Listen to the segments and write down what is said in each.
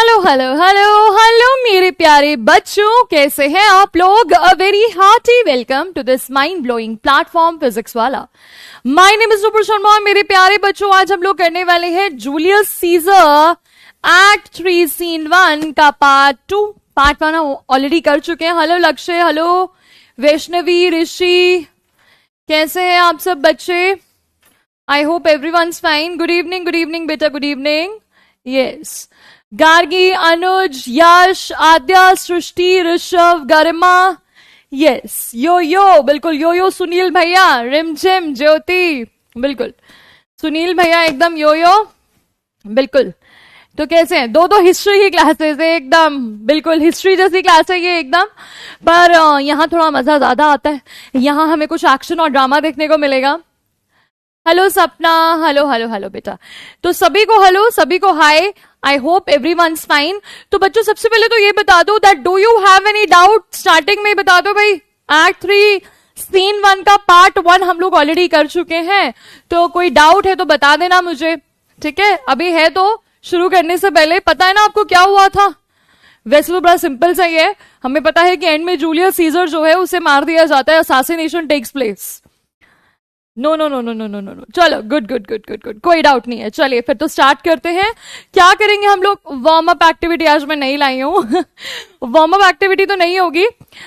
Hello hello hello hello मेरे प्यारे बच्चों, कैसे हैं आप लोग? A very hearty welcome to this mind blowing platform Physics Wallah. My name is Nupur Sharma. मेरे प्यारे बच्चों, आज हम लोग करने वाले हैं जूलियस सीजर एक्ट 3 सीन 1 का पार्ट 2। पार्ट 1 ऑलरेडी कर चुके हैं। हेलो लक्ष्य, हेलो वैष्णवी, ऋषि, कैसे हैं आप सब बच्चे? आई hope everyone's fine. Good evening बेटा, गुड इवनिंग। यस, गार्गी, अनुज, यश, आद्या, सृष्टि, ऋषभ, गरिमा, यस, यो यो, बिल्कुल यो यो, सुनील भैया, रिमझिम, ज्योति, बिल्कुल सुनील भैया एकदम यो यो, बिल्कुल। तो कैसे हैं? दो हिस्ट्री की क्लासेस है, एकदम बिल्कुल हिस्ट्री जैसी क्लास है ये एकदम, पर यहाँ थोड़ा मजा ज्यादा आता है। यहाँ हमें कुछ एक्शन और ड्रामा देखने को मिलेगा। हेलो सपना, हेलो हेलो हेलो बेटा। तो सभी को हेलो, सभी को hi. I hope everyone's fine. तो बच्चों, सबसे पहले तो ये बता दो that do you have any doubt? Starting में बता दो भाई, एक्ट 3 सीन 1 का पार्ट 1 हम लोग ऑलरेडी कर चुके हैं, तो कोई डाउट है तो बता देना मुझे, ठीक है? अभी है तो शुरू करने से पहले पता है ना आपको क्या हुआ था? वैसे तो बड़ा सिंपल सा ही है। हमें पता है कि एंड में जूलियस सीजर जो है उसे मार दिया जाता है, assassination takes place. No no no no no no no no. चलो, good good good good good, कोई डाउट नहीं है। चलिए फिर तो स्टार्ट करते हैं। क्या करेंगे हम लोग? वार्म अप एक्टिविटी आज मैं नहीं लाई हूं। वार्म अप एक्टिविटी तो नहीं होगी,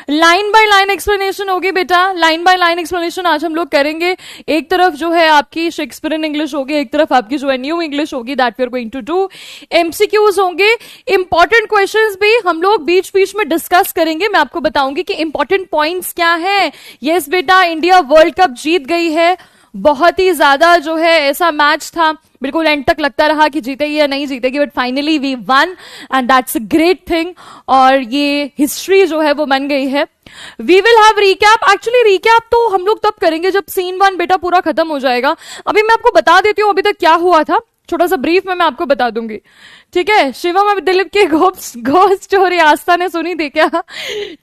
लाइन बाय लाइन एक्सप्लेनेशन होगी बेटा। लाइन बाय लाइन एक्सप्लेनेशन आज हम लोग करेंगे। एक तरफ जो है आपकी शेक्सपियरियन इंग्लिश होगी, एक तरफ आपकी जो है न्यू इंग्लिश होगी, that we are going to do. MCQs होंगे, इंपॉर्टेंट क्वेश्चंस भी हम लोग बीच बीच में डिस्कस करेंगे। मैं आपको बताऊंगी कि इंपॉर्टेंट पॉइंट्स क्या है। यस बेटा, इंडिया वर्ल्ड कप जीत गई है। बहुत ही ज्यादा जो है ऐसा मैच था, बिल्कुल एंड तक लगता रहा कि जीतेगी या नहीं जीतेगी, but finally we won and that's a great thing. और ये हिस्ट्री जो है वो बन गई है। We will have recap. Actually recap तो हम लोग तब करेंगे जब सीन 1 बेटा पूरा खत्म हो जाएगा। अभी मैं आपको बता देती हूँ अभी तक क्या हुआ था, छोटा सा ब्रीफ में मैं आपको बता दूंगी, ठीक है? शिवम और दिलीप की घोस्ट स्टोरी आस्था ने सुनी थी क्या?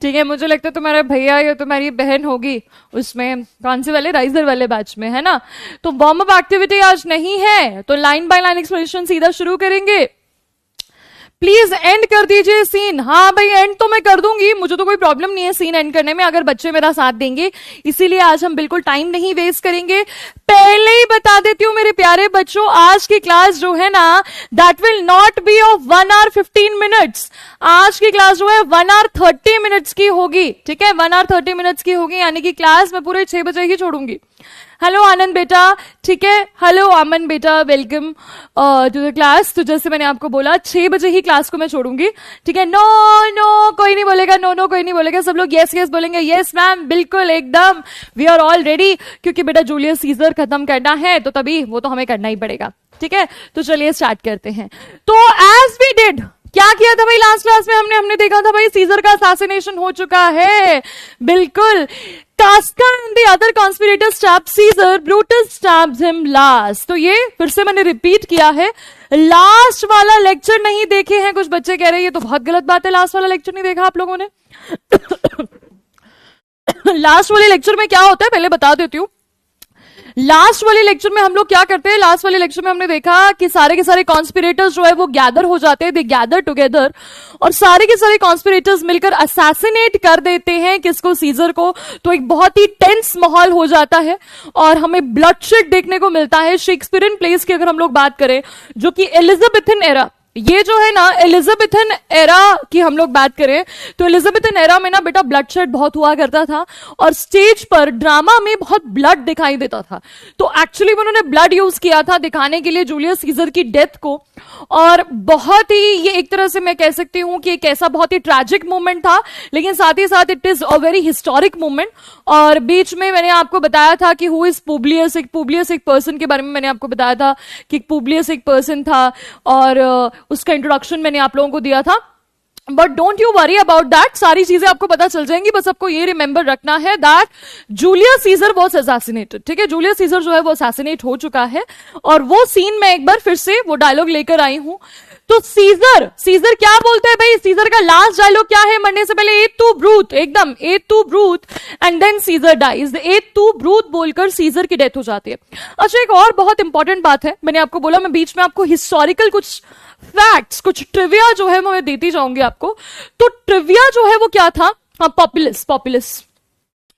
ठीक है, मुझे लगता है तुम्हारा भैया या तुम्हारी बहन होगी उसमें, कौन से वाले, राइजर वाले बैच में, है ना? तो वार्म अप एक्टिविटी आज नहीं है, तो लाइन बाय लाइन एक्सप्लेनेशन सीधा शुरू करेंगे। प्लीज एंड कर दीजिए सीन। हाँ भाई, एंड तो मैं कर दूंगी, मुझे तो कोई प्रॉब्लम नहीं है सीन एंड करने में, अगर बच्चे मेरा साथ देंगे। इसीलिए आज हम बिल्कुल टाइम नहीं वेस्ट करेंगे। पहले ही बता देती हूँ मेरे प्यारे बच्चों, आज की क्लास जो है ना, that will not be of 1 hour 15 minutes। आज की क्लास जो है 1 hour 30 minutes की होगी, ठीक है? 1 hour 30 minutes की होगी, यानी कि क्लास मैं पूरे 6 बजे ही छोड़ूंगी। हेलो आनंद बेटा, ठीक है? हेलो अमन बेटा, वेलकम टू द क्लास। तो जैसे मैंने आपको बोला 6 बजे ही क्लास को मैं छोड़ूंगी, ठीक है? नो नो कोई नहीं बोलेगा, नो नो कोई नहीं बोलेगा, सब लोग यस यस बोलेंगे। यस मैम, बिल्कुल एकदम, वी आर ऑल रेडी। क्योंकि बेटा जूलियस सीजर खत्म करना है तो तभी वो तो हमें करना ही पड़ेगा, ठीक है? तो चलिए स्टार्ट करते हैं। तो एज वी डिड, क्या किया था भाई लास्ट क्लास में? हमने देखा था भाई सीजर का असैसिनेशन हो चुका है, बिल्कुल। Casca and the other conspirators stabbed Caesar. Brutus stabs him last. तो ये फिर से मैंने रिपीट किया है। लास्ट वाला लेक्चर नहीं देखे हैं, कुछ बच्चे कह रहे हैं ये तो बहुत गलत बात है, लास्ट वाला लेक्चर नहीं देखा आप लोगों ने। लास्ट वाले लेक्चर में क्या होता है पहले बता देती हूँ। लास्ट वाले लेक्चर में हम लोग क्या करते हैं? लास्ट वाले लेक्चर में हमने देखा कि सारे के सारे कॉन्स्पिरेटर्स जो है वो गैदर हो जाते हैं, दे गैदर टुगेदर, और सारे के सारे कॉन्स्पिरेटर्स मिलकर असैसिनेट कर देते हैं किसको? सीजर को। तो एक बहुत ही टेंस माहौल हो जाता है और हमें ब्लडशेड देखने को मिलता है। शेक्सपियरियन प्लेस की अगर हम लोग बात करें, जो कि एलिजाबेथन एरा, ये जो है ना एलिजाबेथन एरा की हम लोग बात करें, तो एलिजाबेथन एरा में ना बेटा ब्लडशेड बहुत हुआ करता था और स्टेज पर ड्रामा में बहुत ब्लड दिखाई देता था। तो एक्चुअली उन्होंने ब्लड यूज किया था दिखाने के लिए जूलियस सीजर की डेथ को, और बहुत ही ये एक तरह से मैं कह सकती हूं कि एक ऐसा बहुत ही ट्रैजिक मोमेंट था, लेकिन साथ ही साथ it is a very historic moment. और बीच में मैंने आपको बताया था कि हु इज पुब्लियस, एक पर्सन के बारे में मैंने आपको बताया था कि पुब्लियस एक पर्सन था, और उसका इंट्रोडक्शन मैंने आप लोगों को दिया था। But don't you worry about that, सारी चीजें आपको पता चल जाएंगी। बस आपको ये रिमेंबर रखना है that Julius Caesar was assassinated, ठीक है? जूलियस सीजर जो है वो असैसिनेट हो चुका है, और वो सीन मैं एक बार फिर से वो डायलॉग लेकर आई हूं। तो सीजर क्या बोलते हैं भाई? सीजर का लास्ट डायलॉग क्या है मरने से पहले? एट टू ब्रूथ, एकदम et tu Brute and then Caesar dies. Et tu Brute बोलकर सीजर की डेथ हो जाती है। अच्छा, एक और बहुत इंपॉर्टेंट बात है, मैंने आपको बोला मैं बीच में आपको हिस्टोरिकल कुछ फैक्ट्स, कुछ ट्रिविया जो है मैं देती जाऊंगी आपको। तो ट्रिविया जो है वो क्या था? हाँ,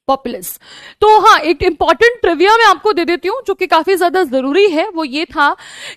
पॉपुलस। तो हाँ, एक इंपॉर्टेंट ट्रिविया मैं आपको दे देती हूं जो कि काफी ज्यादा जरूरी है। वो ये था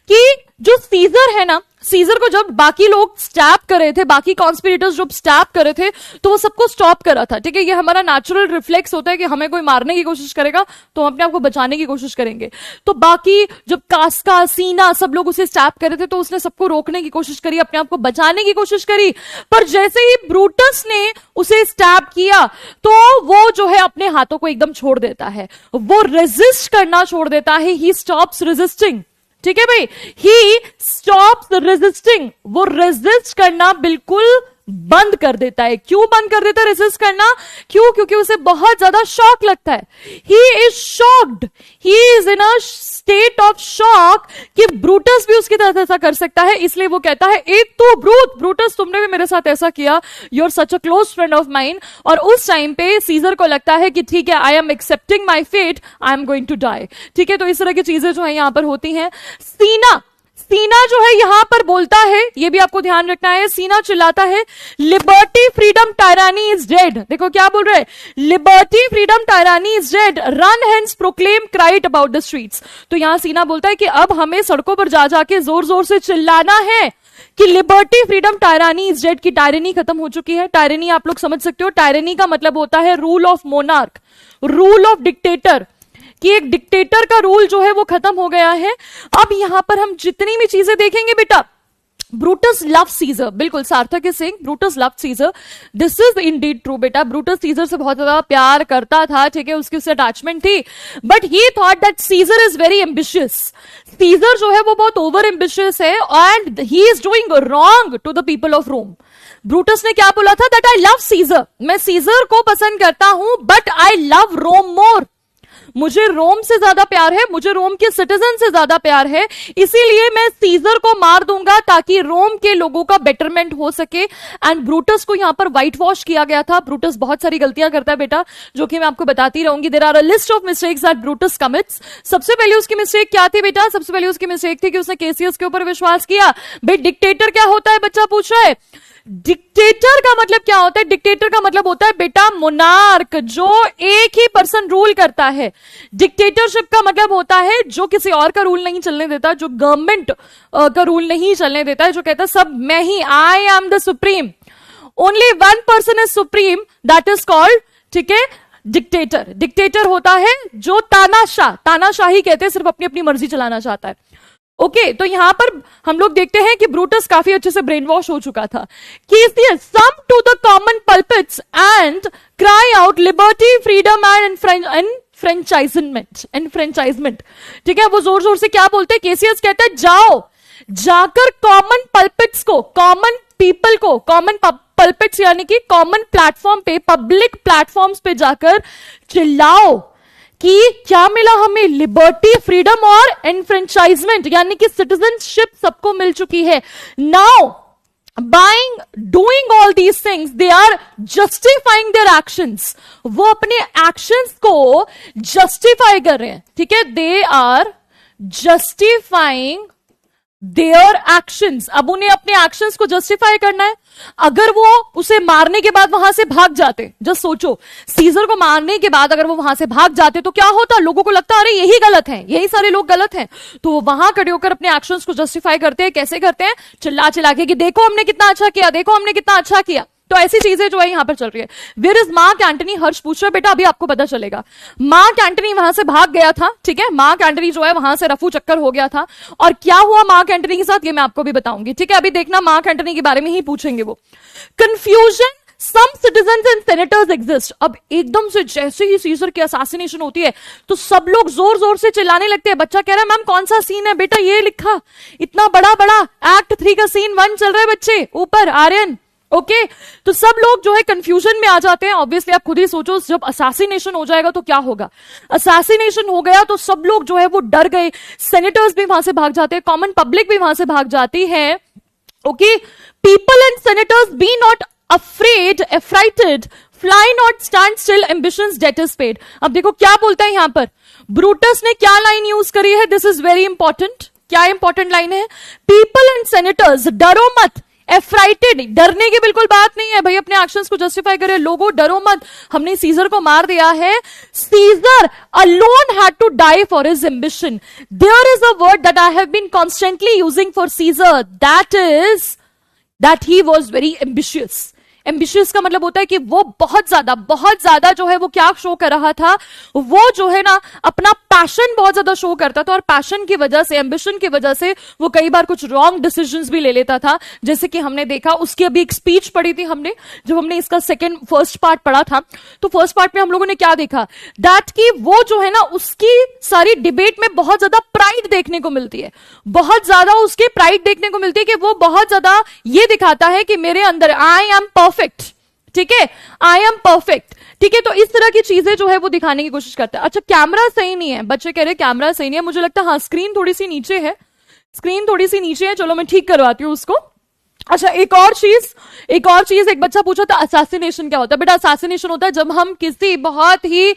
कि जो सीजर है ना, सीजर को जब बाकी लोग स्टैप कर रहे थे, बाकी कॉन्स्पिरेटर्स जब स्टैप कर रहे थे, तो वो सबको स्टॉप कर रहा था। ठीक है, ये हमारा नेचुरल रिफ्लेक्स होता है कि हमें कोई मारने की कोशिश करेगा तो हम अपने आप को बचाने की कोशिश करेंगे। तो बाकी जब कास्का, सीना, सब लोग उसे स्टैप कर रहे थे तो उसने सबको रोकने की कोशिश करी, अपने आप को बचाने की कोशिश करी। पर जैसे ही ब्रूटस ने उसे स्टैप किया तो वो जो है अपने हाथों को एकदम छोड़ देता है, वो रेजिस्ट करना छोड़ देता है। ही स्टॉप्स रेजिस्टिंग। ठीक है भाई, ही स्टॉप्स रेजिस्टिंग, वो रेजिस्ट करना बिल्कुल बंद कर देता है। क्यों बंद कर देता है रेजिस्ट करना? क्यों? क्योंकि उसे बहुत ज्यादा शॉक लगता है। He is shocked, he is in a state of shock कि ब्रूटस भी उसकी तरह ऐसा कर सकता है। इसलिए वो कहता है, ए तू ब्रूटस, तुमने भी मेरे साथ ऐसा किया, you are such a close friend of mine. और उस टाइम पे सीजर को लगता है कि ठीक है, I am accepting my fate, I am going to die. ठीक है, तो इस तरह की चीजें जो है यहां पर होती हैं। सीना जो है यहां पर बोलता है, ये भी आपको ध्यान रखना है, सीना चिल्लाता है, liberty freedom tyranny is dead. देखो क्या बोल रहे हैं, liberty freedom tyranny is dead, run hence proclaim cry it about the streets. तो यहां सीना बोलता है कि अब हमें सड़कों पर जा जाके जोर जोर से चिल्लाना है कि liberty freedom tyranny is dead, की टायरनी खत्म हो चुकी है। टायरनी आप लोग समझ सकते हो, टायरनी का मतलब होता है rule of monarch, rule of dictator, कि एक डिक्टेटर का रूल जो है वो खत्म हो गया है। अब यहां पर हम जितनी भी चीजें देखेंगे बेटा, ब्रूटस लव सीजर, बिल्कुल Sarthak is saying Brutus love Caesar, this is indeed true बेटा। ब्रूटस सीजर से बहुत ज्यादा प्यार करता था, ठीक है, उसकी उससे अटैचमेंट थी, but he thought that Caesar is very ambitious. Caesar जो है वो बहुत ओवर एम्बिशियस है and he is doing wrong to the people of Rome. Brutus ने क्या बोला था? दैट आई लव सीजर, मैं सीजर को पसंद करता हूं, बट आई लव रोम मोर, मुझे रोम से ज्यादा प्यार है, मुझे रोम के सिटीजन से ज्यादा प्यार है, इसीलिए मैं सीजर को मार दूंगा ताकि रोम के लोगों का बेटरमेंट हो सके। एंड ब्रूटस को यहां पर व्हाइट वॉश किया गया था। ब्रूटस बहुत सारी गलतियां करता है बेटा, जो कि मैं आपको बताती रहूंगी। There are a list of mistakes that Brutus commits. सबसे पहले उसकी मिस्टेक क्या थी बेटा? सबसे पहले उसकी मिस्टेक थी कि उसने केसियस के ऊपर विश्वास किया। भाई डिक्टेटर क्या होता है, बच्चा पूछ रहा है। डिक्टेटर का मतलब क्या होता है? डिक्टेटर का मतलब होता है बेटा मोनार्क, जो एक ही पर्सन रूल करता है। डिक्टेटरशिप का मतलब होता है जो किसी और का रूल नहीं चलने देता, जो गवर्नमेंट का रूल नहीं चलने देता है, जो कहता है सब मैं ही, I am the supreme, only one person is supreme, that is called, ठीक है, डिक्टेटर। डिक्टेटर होता है जो तानाशाही कहते हैं, सिर्फ अपनी अपनी मर्जी चलाना चाहता है। ओके, तो यहां पर हम लोग देखते हैं कि ब्रूटस काफी अच्छे से ब्रेन वॉश हो चुका था। Some to the common pulpits and cry out liberty, freedom and enfranchisement. ठीक है, वो जोर जोर से क्या बोलते हैं? केसियस कहते हैं जाओ, जाकर कॉमन पल्पिट्स को, कॉमन पीपल को, कॉमन पल्पिट्स यानी कि कॉमन प्लेटफॉर्म पे, पब्लिक प्लेटफॉर्म्स पे जाकर चिल्लाओ कि क्या मिला हमें? लिबर्टी, फ्रीडम और एनफ्रेंचाइजमेंट, यानी कि सिटीजनशिप सबको मिल चुकी है। Now buying doing all these things they are justifying their actions, वो अपने एक्शंस को जस्टिफाई कर रहे हैं। ठीक है, they are justifying their actions. अब उन्हें अपने एक्शंस को जस्टिफाई करना है। अगर वो उसे मारने के बाद वहां से भाग जाते, जस्ट सोचो, सीजर को मारने के बाद अगर वो वहां से भाग जाते तो क्या होता? लोगों को लगता अरे यही गलत है, यही सारे लोग गलत हैं। तो वो वहां खड़े होकर अपने एक्शंस को जस्टिफाई करते हैं। कैसे करते हैं? चिल्ला चिल्ला के कि देखो हमने कितना अच्छा किया, देखो हमने कितना अच्छा किया। तो ऐसी चीजें जो है यहां पर चल रही है। Where is Mark Antony? Harsh पूछ रहा है बेटा, अभी आपको पता चलेगा। मार्क एंटनी वहां से भाग गया था, ठीक है, मार्क एंटनी जो है वहां से रफू चक्कर हो गया था। और क्या हुआ मार्क एंटनी के साथ, ये मैं आपको भी बताऊंगी। ठीक है, अभी देखना, मार्क एंटनी के बारे में ही पूछेंगे वो। Confusion, some citizens and senators exist. अब एकदम से जैसे ही सीजर की असैसिनेशन होती है तो सब लोग जोर जोर से चिल्लाने लगते हैं। बच्चा कह रहा है मैम कौन सा सीन है? बेटा ये लिखा, इतना बड़ा बड़ा एक्ट 3 का सीन 1 चल रहा है बच्चे, ऊपर आर्यन। ओके, तो सब लोग जो है कंफ्यूजन में आ जाते हैं। ऑब्वियसली आप खुद ही सोचो, जब असैसिनेशन हो जाएगा तो क्या होगा? असैसिनेशन हो गया तो सब लोग जो है वो डर गए। सेनेटर्स भी वहां से भाग जाते हैं, कॉमन पब्लिक भी वहां से भाग जाती है। Okay, people and senators be not afraid, affrighted, fly not, stand still, ambition's debt is paid. अब देखो क्या बोलता है यहां पर, ब्रूटस ने क्या लाइन यूज करी है, दिस इज वेरी इंपॉर्टेंट। क्या इंपॉर्टेंट लाइन है? पीपल एंड सेनेटर्स, डरो मत, एफ्राइटेड, डरने की बिल्कुल बात नहीं है भाई, अपने एक्शंस को जस्टिफाई करे, लोगों डरो मत, हमने सीजर को मार दिया है. Caesar alone had to die for his ambition. There is a word that I have been constantly using for Caesar, that is that he was very ambitious. Ambitious का मतलब होता है कि वो बहुत ज्यादा जो है वो क्या शो कर रहा था, वो जो है ना अपना पैशन बहुत ज्यादा शो करता था, और पैशन की वजह से, एम्बिशन की वजह से वो कई बार कुछ रॉन्ग डिसीजंस भी ले लेता था, जैसे कि हमने देखा. उसकी अभी एक स्पीच पढ़ी थी हमने, जब हमने इसका फर्स्ट पार्ट पढ़ा था, तो फर्स्ट पार्ट में हम लोगों ने क्या देखा, दैट कि वो जो है ना उसकी सारी डिबेट में बहुत ज्यादा प्राइड देखने को मिलती है, बहुत ज्यादा उसके प्राइड देखने को मिलती है कि वो बहुत ज्यादा ये दिखाता है कि मेरे अंदर आई एम परफेक्ट. ठीक है, आई एम परफेक्ट. ठीक है, तो इस तरह की चीजें जो है वो दिखाने की कोशिश करता है. अच्छा, कैमरा सही नहीं है, बच्चे कह रहे कैमरा सही नहीं है. मुझे लगता है हाँ, स्क्रीन थोड़ी सी नीचे है, स्क्रीन थोड़ी सी नीचे है. चलो मैं ठीक करवाती हूं उसको. अच्छा, एक और चीज एक बच्चा पूछा था, असैसिनेशन क्या होता है? बेटा, असैसिनेशन होता है जब हम किसी बहुत ही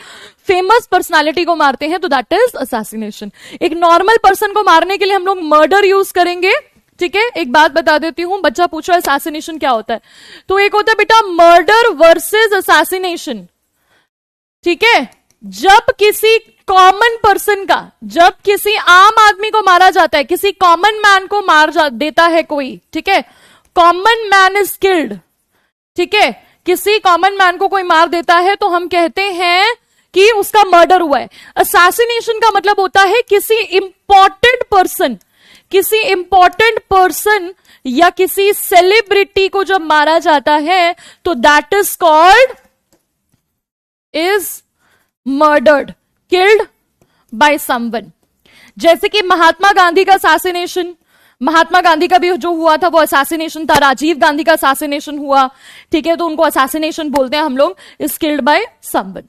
फेमस पर्सनालिटी को मारते हैं, तो दैट इज असैसिनेशन. एक नॉर्मल पर्सन को मारने के लिए हम लोग मर्डर यूज करेंगे. ठीक है, एक बात बता देती हूं, बच्चा पूछा असैसिनेशन क्या होता है, तो एक होता है बेटा मर्डर वर्सेस असैसिनेशन. ठीक है, जब किसी कॉमन पर्सन का, जब किसी आम आदमी को मारा जाता है, किसी कॉमन मैन को देता है कोई, ठीक है, कॉमन मैन इज किल्ड. ठीक है, किसी कॉमन मैन को कोई मार देता है तो हम कहते हैं कि उसका मर्डर हुआ है. असैसिनेशन का मतलब होता है किसी इंपॉर्टेंट पर्सन या किसी सेलिब्रिटी को जब मारा जाता है तो that is called is murdered, killed by someone. जैसे कि महात्मा गांधी का असैसिनेशन, महात्मा गांधी का भी जो हुआ था वो असैसिनेशन था. राजीव गांधी का असैसिनेशन हुआ. ठीक है, तो उनको असैसिनेशन बोलते हैं हम लोग, इज किल्ड बाय समवन.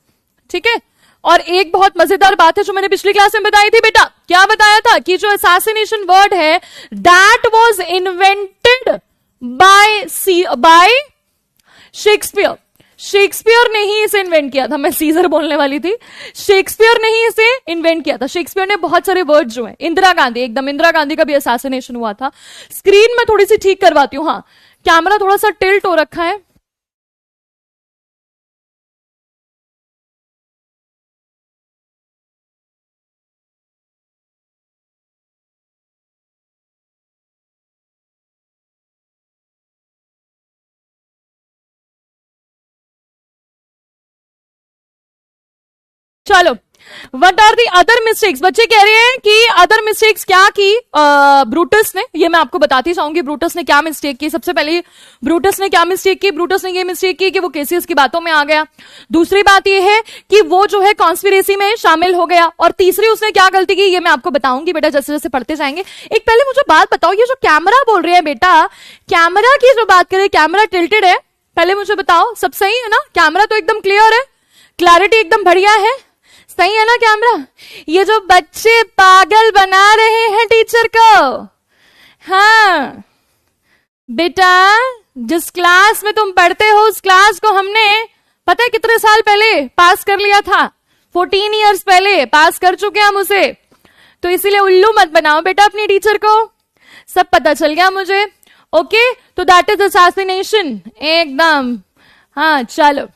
ठीक है, और एक बहुत मजेदार बात है जो मैंने पिछली क्लास में बताई थी बेटा. क्या बताया था कि जो असैसिनेशन वर्ड है that was invented by Shakespeare. Shakespeare ने ही इसे इन्वेंट किया था. मैं सीजर बोलने वाली थी, शेक्सपियर ने ही इसे इन्वेंट किया था. शेक्सपियर ने बहुत सारे वर्ड जो है, इंदिरा गांधी का भी असैसिनेशन हुआ था. स्क्रीन में थोड़ी सी ठीक करवाती हूं. हाँ, कैमरा थोड़ा सा टिल्ट हो रखा है. चलो, what are the other mistakes? बच्चे कह रहे हैं कि अदर मिस्टेक्स क्या की ब्रूटस ने. ये मैं आपको बताती चाहूंगी ब्रूटस ने क्या मिस्टेक की. सबसे पहले ब्रूटस ने क्या मिस्टेक की? ब्रूटस ने ये मिस्टेक की कि वो केसियस की बातों में आ गया. दूसरी बात ये है कि वो जो है कॉन्स्पिरेसी में शामिल हो गया. और तीसरी उसने क्या गलती की ये मैं आपको बताऊंगी बेटा जैसे जैसे पढ़ते जाएंगे. एक पहले मुझे बात बताओ, ये जो कैमरा बोल रहे हैं बेटा, कैमरा की जो बात करें, कैमरा टिल्टेड है, पहले मुझे बताओ सब सही है ना? कैमरा तो एकदम क्लियर है, क्लैरिटी एकदम बढ़िया है, सही है ना कैमरा? ये जो बच्चे पागल बना रहे हैं टीचर को, हाँ बेटा, जिस क्लास में तुम पढ़ते हो उस क्लास को हमने पता है कितने साल पहले पास कर लिया था? 14 ईयर्स पहले पास कर चुके हम उसे. तो इसीलिए उल्लू मत बनाओ बेटा अपनी टीचर को, सब पता चल गया मुझे. ओके, तो दैट इज असैसिनेशन एकदम. हाँ चलो,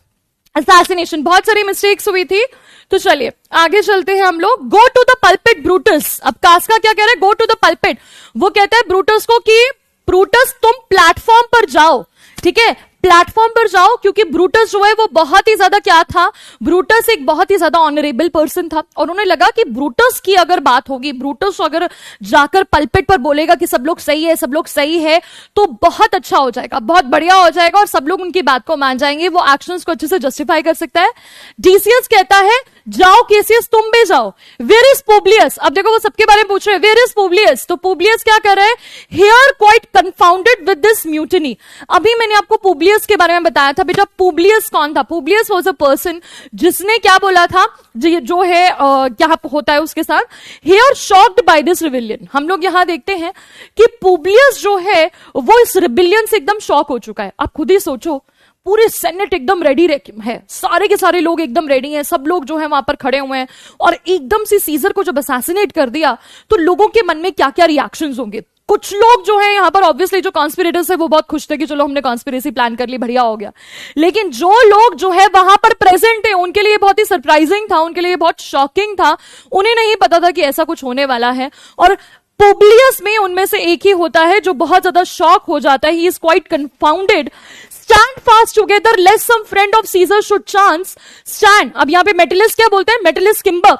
असैसिनेशन, बहुत सारी मिस्टेक्स हुई थी. तो चलिए आगे चलते हैं हम लोग. Go to the pulpit Brutus. अब कास्का क्या कह रहा है? Go to the pulpit. वो कहता है ब्रूटस को कि ब्रूटस तुम प्लेटफॉर्म पर जाओ. ठीक है, प्लेटफॉर्म पर जाओ, क्योंकि ब्रूटस जो है वो बहुत ही ज्यादा क्या था, ब्रूटस एक बहुत ही ज्यादा ऑनरेबल पर्सन था. और उन्हें लगा कि ब्रूटस की अगर बात होगी, ब्रूटस अगर जाकर पल्पिट पर बोलेगा कि सब लोग सही है, सब लोग सही है, तो बहुत अच्छा हो जाएगा, बहुत बढ़िया हो जाएगा और सब लोग उनकी बात को मान जाएंगे, वो एक्शंस को अच्छे से जस्टिफाई कर सकता है. डीसीएस कहता है जाओ केसियस, तुम भी जाओ. Where is Publius? अब देखो वो सबके बारे में पूछ रहे हैं, वेयर इज पुब्लियस? तो पुब्लियस क्या कर रहा है? Here quite confounded with this mutiny. अभी मैंने आपको पुब्लियस के बारे में बताया था बेटा. पुब्लियस कौन था? पुब्लियस वाज अ पर्सन जिसने क्या बोला था, जो है क्या होता है उसके साथ, here shocked by this rebellion. हम लोग यहां देखते हैं कि पुब्लियस जो है वो इस रिबिलियन से एकदम शॉक हो चुका है. आप खुद ही सोचो, पूरे सेनेट एकदम रेडी है, सारे के सारे लोग एकदम रेडी हैं, सब लोग जो है वहां पर खड़े हुए हैं, और एकदम से सीजर को जब असैसिनेट कर दिया तो लोगों के मन में क्या क्या रिएक्शंस होंगे। कुछ लोग जो है यहां पर ऑब्वियसली जो कॉन्स्पिरेटर्स है वो बहुत खुश थे कि चलो हमने कॉन्स्पिरेसी प्लान कर ली, बढ़िया हो गया। लेकिन जो लोग जो है वहां पर प्रेजेंट है उनके लिए बहुत ही सरप्राइजिंग था, उनके लिए बहुत शॉकिंग था, उन्हें नहीं पता था कि ऐसा कुछ होने वाला है। और पुब्लियस में उनमें से एक ही होता है जो बहुत ज्यादा शॉक हो जाता है, he is quite confounded. Stand fast together lest some friend of Caesar should chance stand. अब यहां पे मेटिलस क्या बोलते हैं, मेटिलस किम्बर,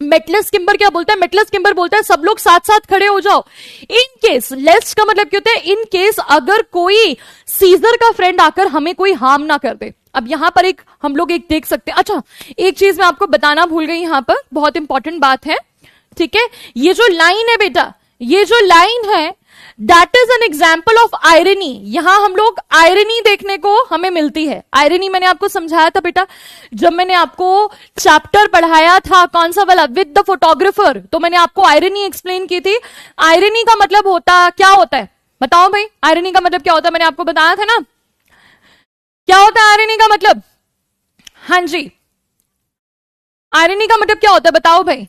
मेटलस किम्बर क्या बोलता है, मेटलस किम्बर बोलता है सब लोग साथ साथ खड़े हो जाओ। इन केस, लेस्ट का मतलब क्या होता है, इन केस अगर कोई सीजर का फ्रेंड आकर हमें कोई हार्म ना कर दे। अब यहां पर एक हम लोग एक देख सकते हैं, अच्छा एक चीज मैं आपको बताना भूल गई, यहां पर बहुत इंपॉर्टेंट बात है, ठीक है। ये जो लाइन है बेटा, ये जो लाइन है that is an example of irony. यहां हम लोग आयरनी देखने को हमें मिलती है। आयरनी मैंने आपको समझाया था बेटा जब मैंने आपको चैप्टर पढ़ाया था, कौन सा वाला, विद द फोटोग्राफर, तो मैंने आपको आयरनी एक्सप्लेन की थी। आयरनी का मतलब होता क्या होता है, बताओ भाई, आयरनी का मतलब क्या होता है, मैंने आपको बताया था ना क्या होता है आयरनी का मतलब। हाँ जी, आयरनी का मतलब क्या होता है बताओ भाई।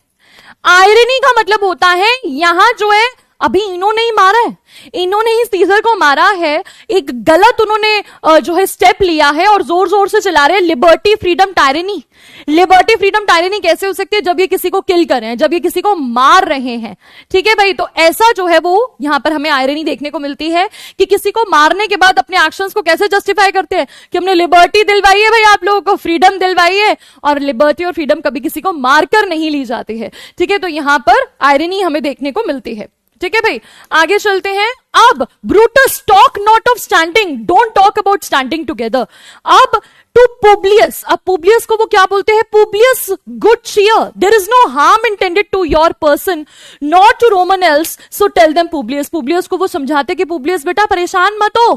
आयरनी का मतलब होता है यहां जो है अभी इन्होंने ही मारा है, इन्होंने ही सीजर को मारा है, एक गलत उन्होंने जो है स्टेप लिया है और जोर जोर से चला रहे हैं liberty freedom tyranny. Liberty freedom tyranny कैसे हो सकती है, जब ये किसी को किल कर रहे हैं, जब ये किसी को मार रहे हैं, ठीक है भाई। तो ऐसा जो है वो यहां पर हमें आयरनी देखने को मिलती है कि किसी को मारने के बाद अपने एक्शंस को कैसे जस्टिफाई करते हैं कि हमने लिबर्टी दिलवाई है भाई, आप लोगों को फ्रीडम दिलवाई है, और लिबर्टी और फ्रीडम कभी किसी को मारकर नहीं ली जाती है, ठीक है। तो यहां पर आयरनी हमें देखने को मिलती है, ठीक है भाई। आगे चलते हैं। अब Brutus talk not of standing, don't talk about standing together. अब टू पुब्लियस, अब पुब्लियस को वो क्या बोलते हैं, Publius good cheer, there is no harm intended to your person not to Roman else, so tell them Publius. Publius को वो समझाते कि पुब्लियस बेटा परेशान मत हो,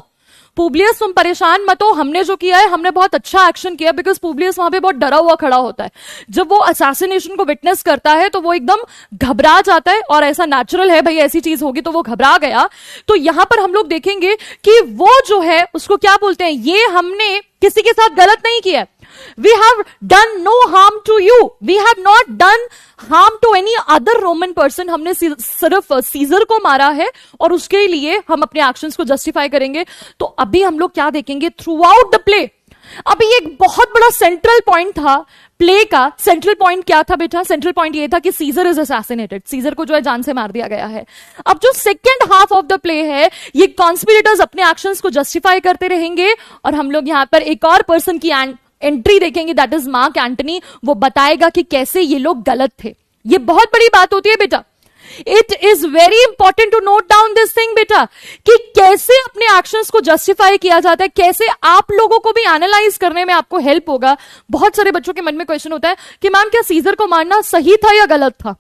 पुब्लियस तुम परेशान मत हो, हमने जो किया है हमने बहुत अच्छा एक्शन किया, बिकॉज पुब्लियस वहां पे बहुत डरा हुआ खड़ा होता है। जब वो असैसिनेशन को विटनेस करता है तो वो एकदम घबरा जाता है, और ऐसा नेचुरल है भाई, ऐसी चीज होगी तो वो घबरा गया। तो यहां पर हम लोग देखेंगे कि वो जो है उसको क्या बोलते हैं, ये हमने किसी के साथ गलत नहीं किया, we have done no harm to you, we have not done harm to any other Roman person, हमने सिर्फ सीजर को मारा है और उसके लिए हम अपने एक्शंस को जस्टिफाई करेंगे। तो अभी हम लोग क्या देखेंगे थ्रू आउट द प्ले। अभी एक बहुत बड़ा सेंट्रल पॉइंट था प्ले का। सेंट्रल पॉइंट क्या था बेटा, सेंट्रल पॉइंट ये था कि सीजर इज असैसिनेटेड, सीजर को जो है जान से मार दिया गया है। अब जो second half of the play है, ये कॉन्स्पिरेटर्स अपने एक्शंस को जस्टिफाई करते रहेंगे, और हम लोग यहां पर एक और पर्सन की एंट्री देखेंगे, दैट इज मार्क एंटनी। वो बताएगा कि कैसे ये लोग गलत थे। ये बहुत बड़ी बात होती है बेटा, it is very important to note down this thing बेटा, कि कैसे अपने एक्शंस को जस्टिफाई किया जाता है, कैसे आप लोगों को भी एनालाइज करने में आपको हेल्प होगा। बहुत सारे बच्चों के मन में क्वेश्चन होता है कि मैम क्या सीजर को मारना सही था या गलत था।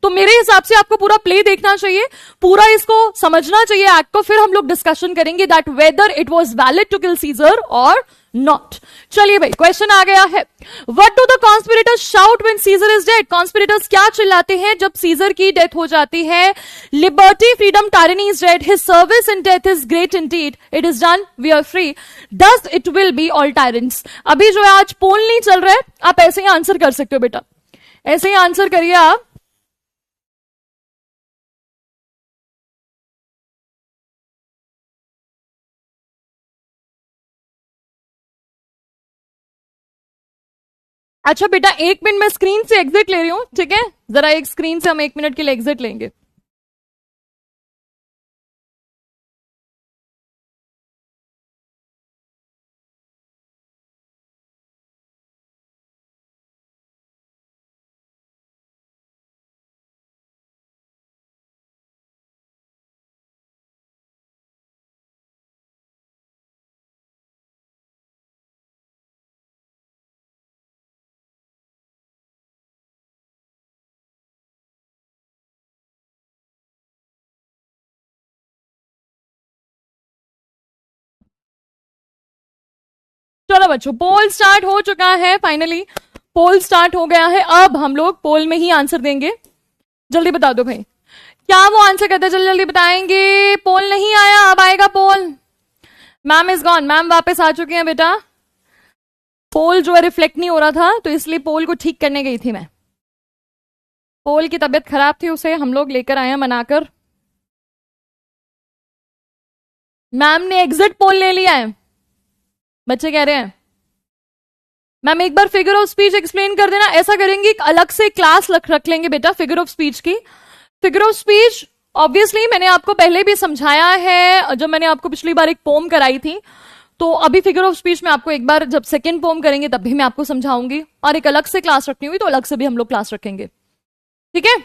तो मेरे हिसाब से आपको पूरा प्ले देखना चाहिए, पूरा इसको समझना चाहिए एक्ट को, फिर हम लोग डिस्कशन करेंगे that whether it was valid to kill Caesar और नॉट। चलिए भाई क्वेश्चन आ गया है, what do the conspirators shout when Caesar is dead. Conspirators क्या चिल्लाते हैं जब सीजर की डेथ हो जाती है। Liberty freedom tyranny is dead, his service in death is great indeed, it is done, we are free, thus it will be all tyrants. अभी जो है आज पोल नहीं चल रहा है, आप ऐसे ही आंसर कर सकते हो बेटा, ऐसे ही आंसर करिए आप। अच्छा बेटा 1 मिनट मैं स्क्रीन से एग्जिट ले रही हूं, ठीक है, जरा एक स्क्रीन से हम 1 मिनट के लिए एग्जिट लेंगे। चलो बच्चों पोल स्टार्ट हो चुका है, फाइनली पोल स्टार्ट हो गया है। अब हम लोग पोल में ही आंसर देंगे, जल्दी बता दो भाई क्या वो आंसर करते, जल्दी जल्दी बताएंगे। पोल नहीं आया, अब आएगा पोल। मैम इज गॉन, मैम वापस आ चुके हैं बेटा। पोल जो है रिफ्लेक्ट नहीं हो रहा था, तो इसलिए पोल को ठीक करने गई थी मैं। पोल की तबीयत खराब थी, उसे हम लोग लेकर आए हैं मनाकर। मैम ने एग्जिट पोल ले लिया है, बच्चे कह रहे हैं। मैम एक बार फिगर ऑफ स्पीच एक्सप्लेन कर देना। ऐसा करेंगे, एक अलग से क्लास रख लेंगे बेटा फिगर ऑफ स्पीच की। फिगर ऑफ स्पीच ऑब्वियसली मैंने आपको पहले भी समझाया है, जब मैंने आपको पिछली बार एक पोम कराई थी। तो अभी फिगर ऑफ स्पीच में आपको एक बार जब सेकेंड पोम करेंगे तब भी मैं आपको समझाऊंगी, और एक अलग से क्लास रखनी हुई तो अलग से भी हम लोग क्लास रखेंगे, ठीक है।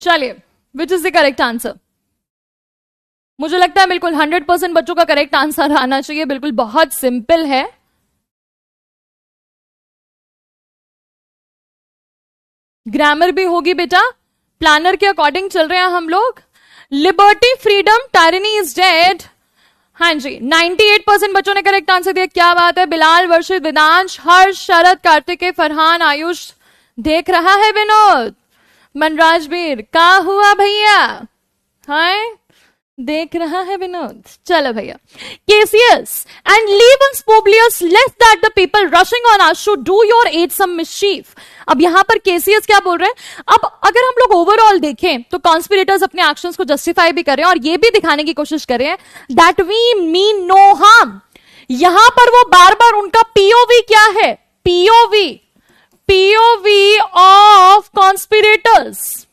चलिए, which is the correct answer? मुझे लगता है बिल्कुल 100% बच्चों का करेक्ट आंसर आना चाहिए। बिल्कुल बहुत सिंपल है। ग्रामर भी होगी बेटा, प्लानर के अकॉर्डिंग चल रहे हैं हम लोग। Liberty, freedom, tyranny is dead. हाँ जी, 98% बच्चों ने करेक्ट आंसर दिया। क्या बात है। बिलाल, वर्षित, वेदांश, हर्ष, शरद, कार्तिकेय, फरहान, आयुष देख रहा है, विनोद, मनराजवीर, का हुआ भैया? हाय, देख रहा है विनोद। चलो भैया, Cassius and Levius Publius lest that the people rushing on us should do your aid some mischief। अब यहां पर Cassius क्या बोल रहे हैं? अब अगर हम लोग ओवरऑल देखें तो कॉन्स्पिरेटर्स अपने एक्शंस को जस्टिफाई भी कर रहे हैं और ये भी दिखाने की कोशिश कर रहे हैं that we mean no harm. यहां पर वो बार बार उनका पीओवी क्या है? POV of conspirators.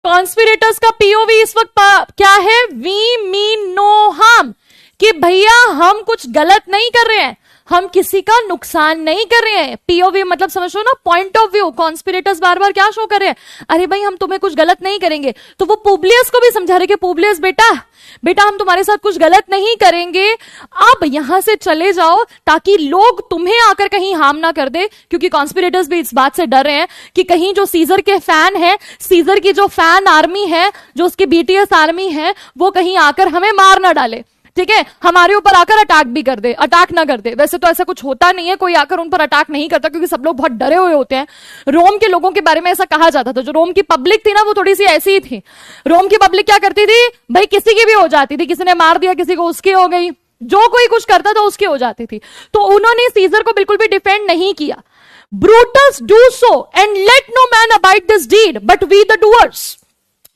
कॉन्स्पिरेटर्स का पीओवी इस वक्त क्या है? वी मीन नो हार्म, कि भैया हम कुछ गलत नहीं कर रहे हैं, हम किसी का नुकसान नहीं कर रहे हैं। पीओवी मतलब समझो ना, पॉइंट ऑफ व्यू। कॉन्स्पिरेटर्स बार बार क्या शो कर रहे हैं? अरे भाई हम तुम्हें कुछ गलत नहीं करेंगे। तो वो पुब्लियस को भी समझा रहे कि पुब्लियस बेटा हम तुम्हारे साथ कुछ गलत नहीं करेंगे, अब यहां से चले जाओ ताकि लोग तुम्हें आकर कहीं हार्म ना कर दे। क्योंकि कॉन्स्पिरेटर्स भी इस बात से डर रहे हैं कि कहीं जो सीजर के फैन है, सीजर की जो फैन आर्मी है, जो उसकी बीटीएस आर्मी है, वो कहीं आकर हमें मार ना डाले, ठीक है, हमारे ऊपर आकर अटैक भी कर दे, अटैक ना कर दे। वैसे तो ऐसा कुछ होता नहीं है, कोई आकर उन पर अटैक नहीं करता क्योंकि सब लोग बहुत डरे हुए होते हैं। रोम के लोगों के बारे में ऐसा कहा जाता था, जो रोम की पब्लिक थी ना वो थोड़ी सी ऐसी ही थी। रोम की पब्लिक क्या करती थी भाई, किसी की भी हो जाती थी, किसी ने मार दिया किसी को, उसकी हो गई, जो कोई कुछ करता था उसकी हो जाती थी। तो उन्होंने सीजर को बिल्कुल भी डिफेंड नहीं किया। Brutus do so and let no man abide this deed but we the doers.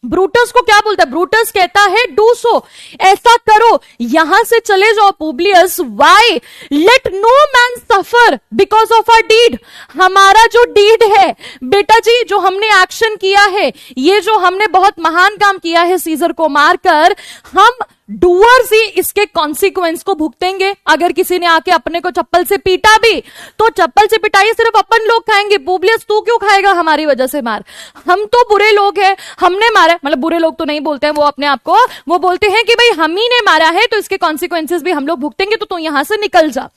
Brutus को क्या बोलता है? ब्रूटस कहता है डू सो, ऐसा करो, यहां से चले जाओ। Publius, why? Let no man suffer because of our deed. हमारा जो डीड है बेटा जी, जो हमने एक्शन किया है, ये जो हमने बहुत महान काम किया है सीजर को मारकर, हम डूअर्स ही इसके कॉन्सिक्वेंस को भुगतेंगे। अगर किसी ने आके अपने को चप्पल से पीटा भी तो चप्पल से पिटाई सिर्फ अपन लोग खाएंगे। पुब्लियस तू क्यों खाएगा हमारी वजह से मार? हम तो बुरे लोग हैं, हमने मारा, मतलब बुरे लोग तो नहीं बोलते हैं वो अपने आप को, वो बोलते हैं कि भाई हम ही ने मारा है तो इसके कॉन्सिक्वेंसेस भी हम लोग भुगतेंगे, तो तू यहां से निकल जा।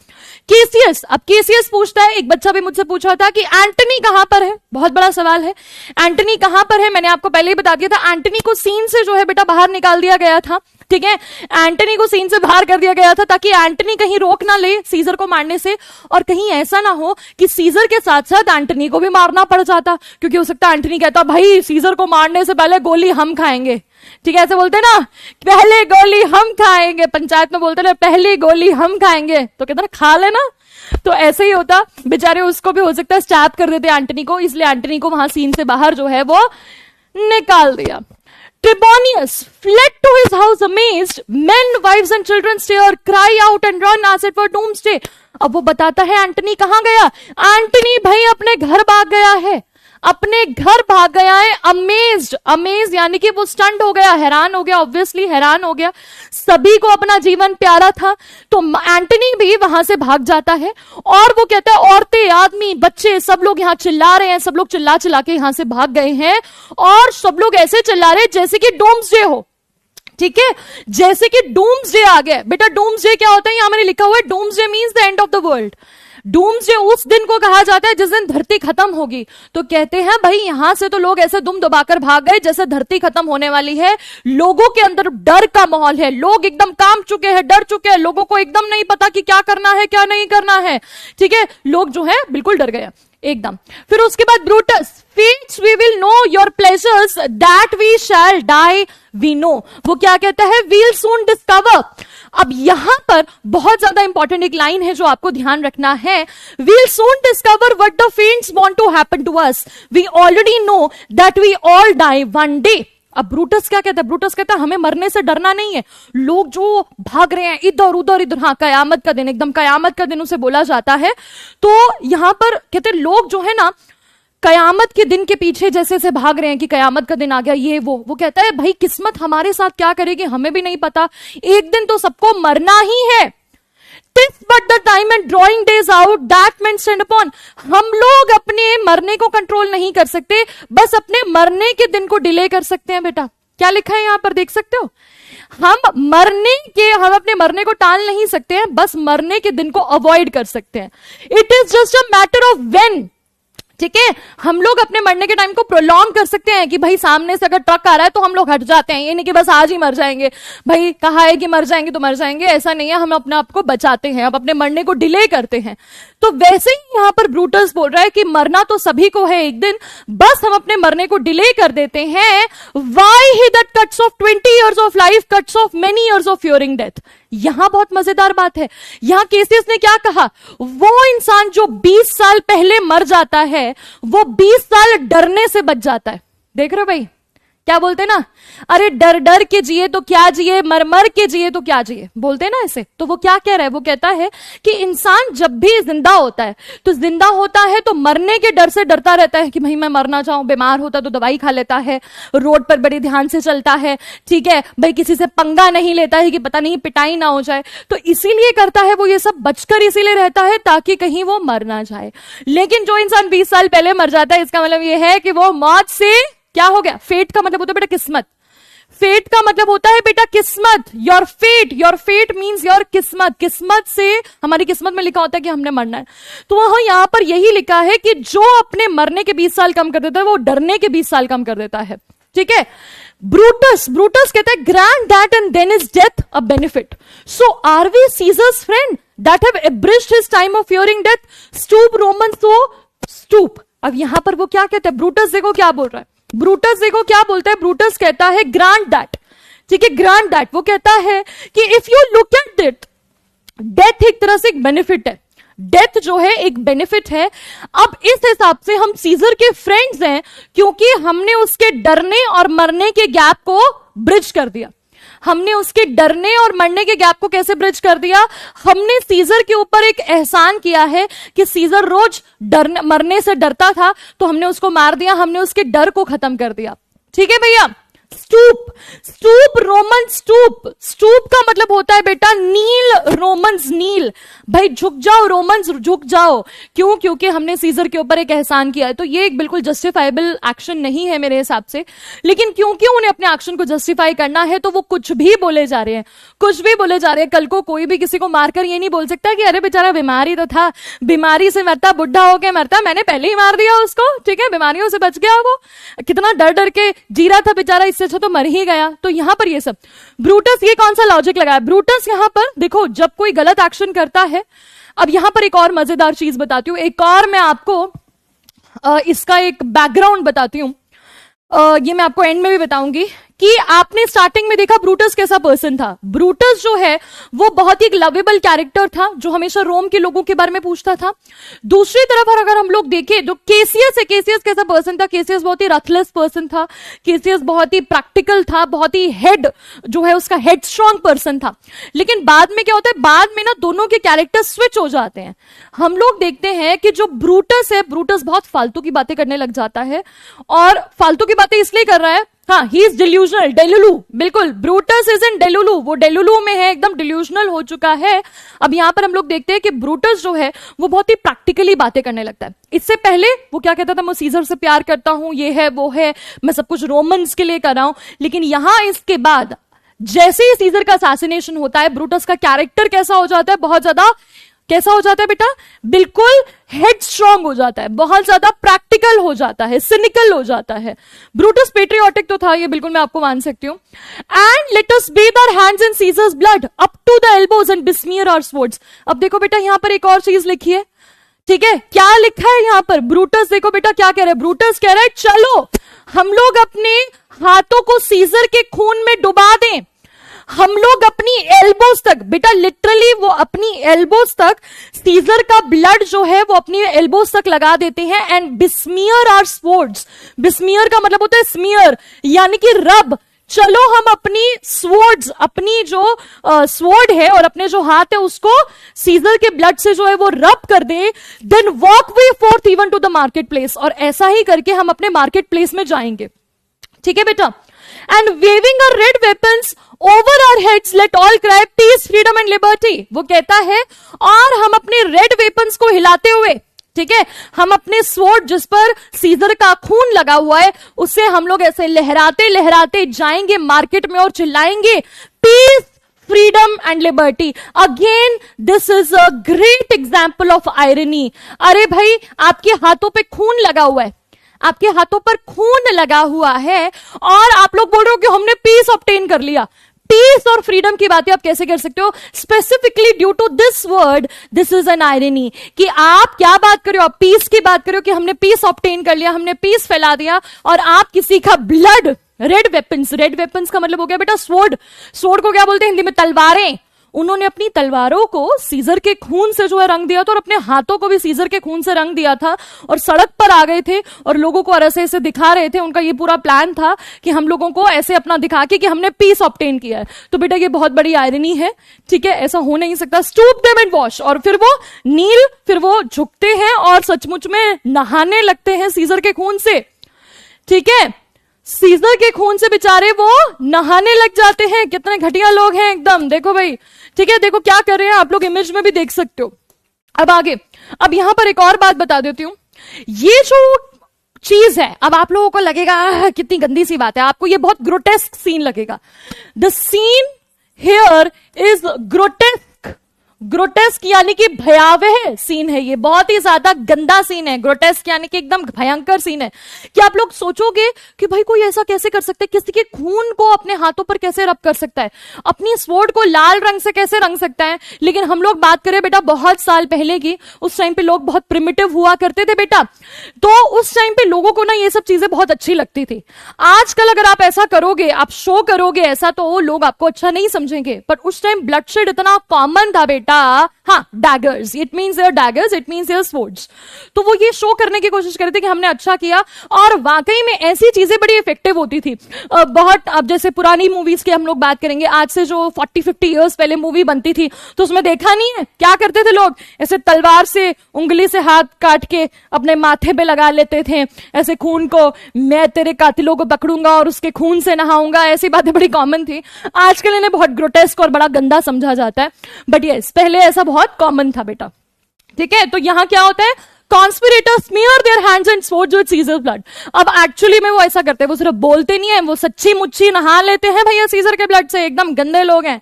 केसियस, अब केसियस पूछता है, एक बच्चा भी मुझसे पूछा था कि एंटनी कहां पर है? बहुत बड़ा सवाल है, एंटनी कहां पर है? मैंने आपको पहले ही बता दिया था, एंटनी को सीन से जो है बेटा बाहर निकाल दिया गया था, ठीक है, एंटनी को सीन से बाहर कर दिया गया था ताकि एंटनी कहीं रोक ना ले सीजर को मारने से, और कहीं ऐसा ना हो कि सीजर के साथ साथ एंटनी को भी मारना पड़ जाता, क्योंकि हो सकता है एंटनी कहता भाई सीजर को मारने से पहले गोली हम खाएंगे, ठीक है, ऐसे बोलते ना, पहले गोली हम खाएंगे, पंचायत में बोलते ना पहली गोली हम खाएंगे, तो कहता ना खा लेना। तो ऐसे ही होता, बेचारे उसको भी हो सकता है स्टैप कर देते एंटनी को, इसलिए एंटनी को वहां सीन से बाहर जो है वो निकाल दिया। Trebonius fled to his house amazed. Men, wives and children stare, cry out and run as it were doomsday. अब वो बताता है एंटनी कहां गया? एंटनी भाई अपने घर भाग गया है, अपने घर भाग गया है। अमेज्ड, अमेज यानी कि वो स्टंट हो गया, हैरान हो गया, ऑब्वियसली हैरान हो गया। सभी को अपना जीवन प्यारा था, तो एंटनी भी वहां से भाग जाता है। और वो कहता है औरतें, आदमी, बच्चे सब लोग यहाँ चिल्ला रहे हैं, सब लोग चिल्ला चिल्ला के यहां से भाग गए हैं, और सब लोग ऐसे चिल्ला रहे हैं जैसे कि डूम्सडे हो, ठीक है, जैसे कि डूम्सडे आ गया। बेटा डूम्सडे क्या होता है? यहां मैंने लिखा हुआ है, doomsday means the end of the world. Doomsday उस दिन को कहा जाता है जिस दिन धरती खत्म होगी। तो कहते हैं भाई यहां से तो लोग ऐसे दुम दबाकर भाग गए जैसे धरती खत्म होने वाली है। लोगों के अंदर डर का माहौल है, लोग एकदम कांप चुके हैं, डर चुके हैं, लोगों को एकदम नहीं पता कि क्या करना है क्या नहीं करना है, ठीक है, लोग जो है बिल्कुल डर गए। एकदम। फिर उसके बाद Brutus, Fates we will know your pleasures that we shall die we know। वो क्या कहता है, we'll soon discover। अब यहां पर बहुत ज्यादा इंपॉर्टेंट एक लाइन है जो आपको ध्यान रखना है, we'll soon discover what the Fates want to happen to us, we already know that we all die one day। अब ब्रूटस क्या कहता है, ब्रूटस कहता है हमें मरने से डरना नहीं है, लोग जो भाग रहे हैं इधर उधर इधर, हाँ कयामत का दिन, एकदम कयामत का दिन उसे बोला जाता है। तो यहां पर कहते हैं लोग जो है ना कयामत के दिन के पीछे जैसे से भाग रहे हैं कि कयामत का दिन आ गया, ये वो कहता है भाई किस्मत हमारे साथ क्या करेगी हमें भी नहीं पता, एक दिन तो सबको मरना ही है। Tis but the time and drawing days out that men stand upon। हम लोग अपने मरने को कंट्रोल नहीं कर सकते, बस अपने मरने के दिन को डिले कर सकते हैं। बेटा क्या लिखा है यहां पर, देख सकते हो, हम अपने मरने को टाल नहीं सकते हैं, बस मरने के दिन को अवॉइड कर सकते हैं। It is just a matter of when. ठीक है, हम लोग अपने मरने के टाइम को प्रोलॉन्ग कर सकते हैं कि भाई सामने से अगर ट्रक आ रहा है तो हम लोग हट जाते हैं, ये नहीं कि बस आज ही मर जाएंगे, भाई कहा है कि मर जाएंगे तो मर जाएंगे, ऐसा नहीं है, हम अपने आप को बचाते हैं, अब अपने मरने को डिले करते हैं। तो वैसे ही यहां पर ब्रूटस बोल रहा है कि मरना तो सभी को है एक दिन, बस हम अपने मरने को डिले कर देते हैं। Why he that cuts off 20 years of life cuts off many years of fearing death। यहां बहुत मजेदार बात है, यहां केसियस ने क्या कहा, वो इंसान जो 20 साल पहले मर जाता है वो 20 साल डरने से बच जाता है। देख रहे हो भाई, क्या बोलते ना, अरे डर डर के जिए तो क्या जिए, मर मर के जिए तो क्या जिए, बोलते ना ऐसे। तो वो क्या कह रहा है, वो कहता है कि इंसान जब भी जिंदा होता है तो जिंदा होता है तो मरने के डर से डरता रहता है कि भाई मैं मरना चाहूं, बीमार होता तो दवाई खा लेता है, रोड पर बड़े ध्यान से चलता है, ठीक है भाई, किसी से पंगा नहीं लेता है कि पता नहीं पिटाई ना हो जाए, तो इसीलिए करता है वो ये सब, बचकर इसीलिए रहता है ताकि कहीं वो मर ना जाए। लेकिन जो इंसान 20 साल पहले मर जाता है, इसका मतलब ये है कि वो मौत से क्या हो गया, फेट का मतलब होता है बेटा किस्मत, फेट का मतलब होता है बेटा किस्मत, योर फेट मींस योर किस्मत, किस्मत से हमारी किस्मत में लिखा होता है कि हमने मरना है। तो वहां यहां पर यही लिखा है कि जो अपने मरने के 20 साल कम कर देता है वो डरने के 20 साल कम कर देता है। ठीक है, ब्रूटस कहता है grant that and then is death a benefit, so are we Caesar's friend that have abridged his time of fearing death, stoop Roman so stoop. अब यहां पर वो क्या कहता है, ब्रूटस देखो क्या बोल रहा है, ब्रूटस देखो क्या बोलता है, ब्रूटस कहता है ग्रांट दैट, ठीक है, ग्रांट दैट, वो कहता है कि if you look at it, death एक तरह से एक बेनिफिट है, डेथ जो है एक बेनिफिट है। अब इस हिसाब से हम सीजर के फ्रेंड्स हैं क्योंकि हमने उसके डरने और मरने के गैप को ब्रिज कर दिया। हमने उसके डरने और मरने के गैप को कैसे ब्रिज कर दिया, हमने सीजर के ऊपर एक एहसान किया है कि सीजर रोज डरने मरने से डरता था तो हमने उसको मार दिया, हमने उसके डर को खत्म कर दिया। ठीक है भैया, स्टूप रोमन स्टूप का मतलब होता है बेटा नील, रोमन्स नील, भाई झुक जाओ रोमन्स झुक जाओ, क्यों, क्योंकि हमने सीजर के ऊपर एक एहसान किया है। तो ये एक बिल्कुल जस्टिफाइबल एक्शन नहीं है मेरे हिसाब से, लेकिन क्योंकि उन्हें अपने एक्शन को जस्टिफाई करना है तो वो कुछ भी बोले जा रहे हैं, कुछ भी बोले जा रहे हैं। कल को कोई भी किसी को मारकर ये नहीं बोल सकता कि अरे बेचारा बीमारी तो था, बीमारी से मरता, बुढ़ा होके मरता, मैंने पहले ही मार दिया उसको, ठीक है, बीमारियों से बच गया, वो कितना डर डर के जी रहा था बेचारा, इससे अच्छा तो मर ही गया। तो यहां पर ये सब ब्रूटस ये कौन सा लॉजिक लगाया, ब्रूटस यहां पर देखो जब कोई गलत एक्शन करता है। अब यहां पर एक और मजेदार चीज बताती हूं, एक और मैं आपको इसका एक बैकग्राउंड बताती हूं, ये मैं आपको एंड में भी बताऊंगी कि आपने स्टार्टिंग में देखा ब्रूटस कैसा पर्सन था। ब्रूटस जो है वो बहुत ही एक लवेबल कैरेक्टर था जो हमेशा रोम के लोगों के बारे में पूछता था। दूसरी तरफ और अगर हम लोग देखें जो केसियस है, केसियस कैसा पर्सन था, केसियस बहुत ही रथलेस पर्सन था, केसियस बहुत ही प्रैक्टिकल था, बहुत ही हेड जो है उसका हेड स्ट्रॉन्ग पर्सन था। लेकिन बाद में क्या होता है, बाद में ना दोनों के कैरेक्टर स्विच हो जाते हैं। हम लोग देखते हैं कि जो ब्रूटस है, ब्रूटस बहुत फालतू की बातें करने लग जाता है, और फालतू की बातें इसलिए कर रहा है, हाँ ही इज डिल्यूजनल, डेलुलू, बिल्कुल ब्रूटस इज इन डेलुलू, वो डेलुलू में है, एकदम डिल्यूजनल हो चुका है। अब यहां पर हम लोग देखते हैं कि ब्रूटस जो है वो बहुत ही प्रैक्टिकली बातें करने लगता है। इससे पहले वो क्या कहता था, मैं सीजर से प्यार करता हूं, ये है वो है, मैं सब कुछ रोमन्स के लिए कर रहा हूं। लेकिन यहां इसके बाद जैसे ही सीजर का असैसिनेशन होता है, ब्रूटस का कैरेक्टर कैसा हो जाता है, बहुत ज्यादा कैसा हो जाता है बेटा, बिल्कुल हेड स्ट्रॉन्ग हो जाता है, बहुत ज्यादा प्रैक्टिकल हो जाता है, सिनिकल हो जाता है। ब्रूटस पेट्रियोटिक तो था, ये बिल्कुल मैं आपको मान सकती हूँ। And let us bathe our hands in Caesar's blood up to the elbows and besmear our swords. अब देखो बेटा यहां पर एक और चीज लिखी है, ठीक है, क्या लिखा है यहां पर? ब्रूटस देखो बेटा क्या कह रहा है, ब्रूटस कह रहा है चलो हम लोग अपने हाथों को सीजर के खून में डुबा दें, हम लोग अपनी एल्बोज तक, बेटा लिटरली वो अपनी एल्बोज तक सीजर का ब्लड जो है वो अपनी एल्बोज तक लगा देते हैं एंड बिस्मियर आवर स्वॉर्ड्स। बिस्मियर का मतलब होता है स्मियर, यानी कि रब। चलो हम अपनी स्वॉर्ड्स, अपनी जो स्वॉर्ड है और अपने जो हाथ है उसको सीजर के ब्लड से जो है वो रब कर दे, then walk we forth even to the market place, और ऐसा ही करके हम अपने मार्केट प्लेस में जाएंगे। ठीक है बेटा, and waving our red weapons over our heads let all cry peace freedom and liberty. वो कहता है और हम अपने रेड वेपन्स को हिलाते हुए, ठीक है, हम अपने स्वॉर्ड जिस पर सीजर का खून लगा हुआ है उससे हम लोग ऐसे लहराते लहराते जाएंगे मार्केट में और चिल्लाएंगे peace freedom and liberty. Again this is a great example of irony. अरे भाई आपके हाथों पे खून लगा हुआ है, आपके हाथों पर खून लगा हुआ है और आप लोग बोल रहे हो कि हमने पीस ऑब्टेन कर लिया। पीस और फ्रीडम की बातें आप कैसे कर सकते हो? Specifically due to this word, this is an irony कि आप क्या बात कर रहे हो, आप पीस की बात कर रहे हो कि हमने पीस ऑब्टेन कर लिया, हमने पीस फैला दिया, और आप किसी का blood, red weapons, red weapons का मतलब हो गया बेटा स्वॉर्ड। स्वॉर्ड को क्या बोलते हैं हिंदी में? तलवारें। उन्होंने अपनी तलवारों को सीजर के खून से जो है रंग दिया था और अपने हाथों को भी सीजर के खून से रंग दिया था और सड़क पर आ गए थे और लोगों को ऐसे ऐसे दिखा रहे थे। उनका ये पूरा प्लान था कि हम लोगों को ऐसे अपना दिखा के कि हमने पीस ऑब्टेन किया है। तो बेटा ये बहुत बड़ी आयरनी है, ठीक है, ऐसा हो नहीं सकता। स्टूप देम एंड वॉश, और फिर वो नील, फिर वो झुकते हैं और सचमुच में नहाने लगते हैं सीजर के खून से। ठीक है, सीजर के खून से बेचारे वो नहाने लग जाते हैं। कितने घटिया लोग हैं एकदम, देखो भाई। ठीक है, देखो क्या कर रहे हैं आप लोग, इमेज में भी देख सकते हो। अब आगे, अब यहां पर एक और बात बता देती हूं। ये जो चीज है, अब आप लोगों को लगेगा कितनी गंदी सी बात है, आपको ये बहुत ग्रोटेस्क सीन लगेगा। The scene here is grotesque. Grotesque यानी कि भयावह सीन है, ये बहुत ही ज्यादा गंदा सीन है। ग्रोटेस्क यानी कि एकदम भयंकर सीन है कि आप लोग सोचोगे कि भाई कोई ऐसा कैसे कर सकता है, किसी के खून को अपने हाथों पर कैसे रब कर सकता है, अपनी स्वॉर्ड को लाल रंग से कैसे रंग सकता है। लेकिन हम लोग बात करें बेटा बहुत साल पहले की, उस टाइम पे लोग बहुत प्रिमिटिव हुआ करते थे बेटा, तो उस टाइम पे लोगों को ना ये सब चीजें बहुत अच्छी लगती थी। आजकल अगर आप ऐसा करोगे, आप शो करोगे ऐसा, तो लोग आपको अच्छा नहीं समझेंगे, पर उस टाइम ब्लडशेड इतना कॉमन था बेटा। हाँ, daggers, it means your daggers, it means your swords. तो वो ये शो करने की कोशिश करते थे कि हमने अच्छा किया, और वाकई में ऐसी चीजें बड़ी इफेक्टिव होती थी। बहुत, अब जैसे पुरानी मूवीज की हम लोग बात करेंगे, आज से जो 40-50 इयर्स पहले मूवी बनती थी, तो उसमें देखा नहीं है क्या करते थे लोग? ऐसे तलवार से, उंगली से हाथ काट के अपने माथे पे लगा लेते थे, ऐसे खून को, मैं तेरे कातिलों को पकड़ूंगा और उसके खून से नहाऊंगा, ऐसी बातें बड़ी कॉमन थी। आजकल इन्हें बहुत ग्रोटेस्क और बड़ा गंदा समझा जाता है, बट यस पहले ऐसा बहुत कॉमन था बेटा। ठीक है, तो यहां क्या होता है? Conspirators smear their hands and swords with Caesar blood. अब एक्चुअली में वो ऐसा करते हैं, वो सिर्फ बोलते नहीं है, वो सच्ची मुच्ची नहा लेते हैं भैया सीजर के ब्लड से। एकदम गंदे लोग हैं।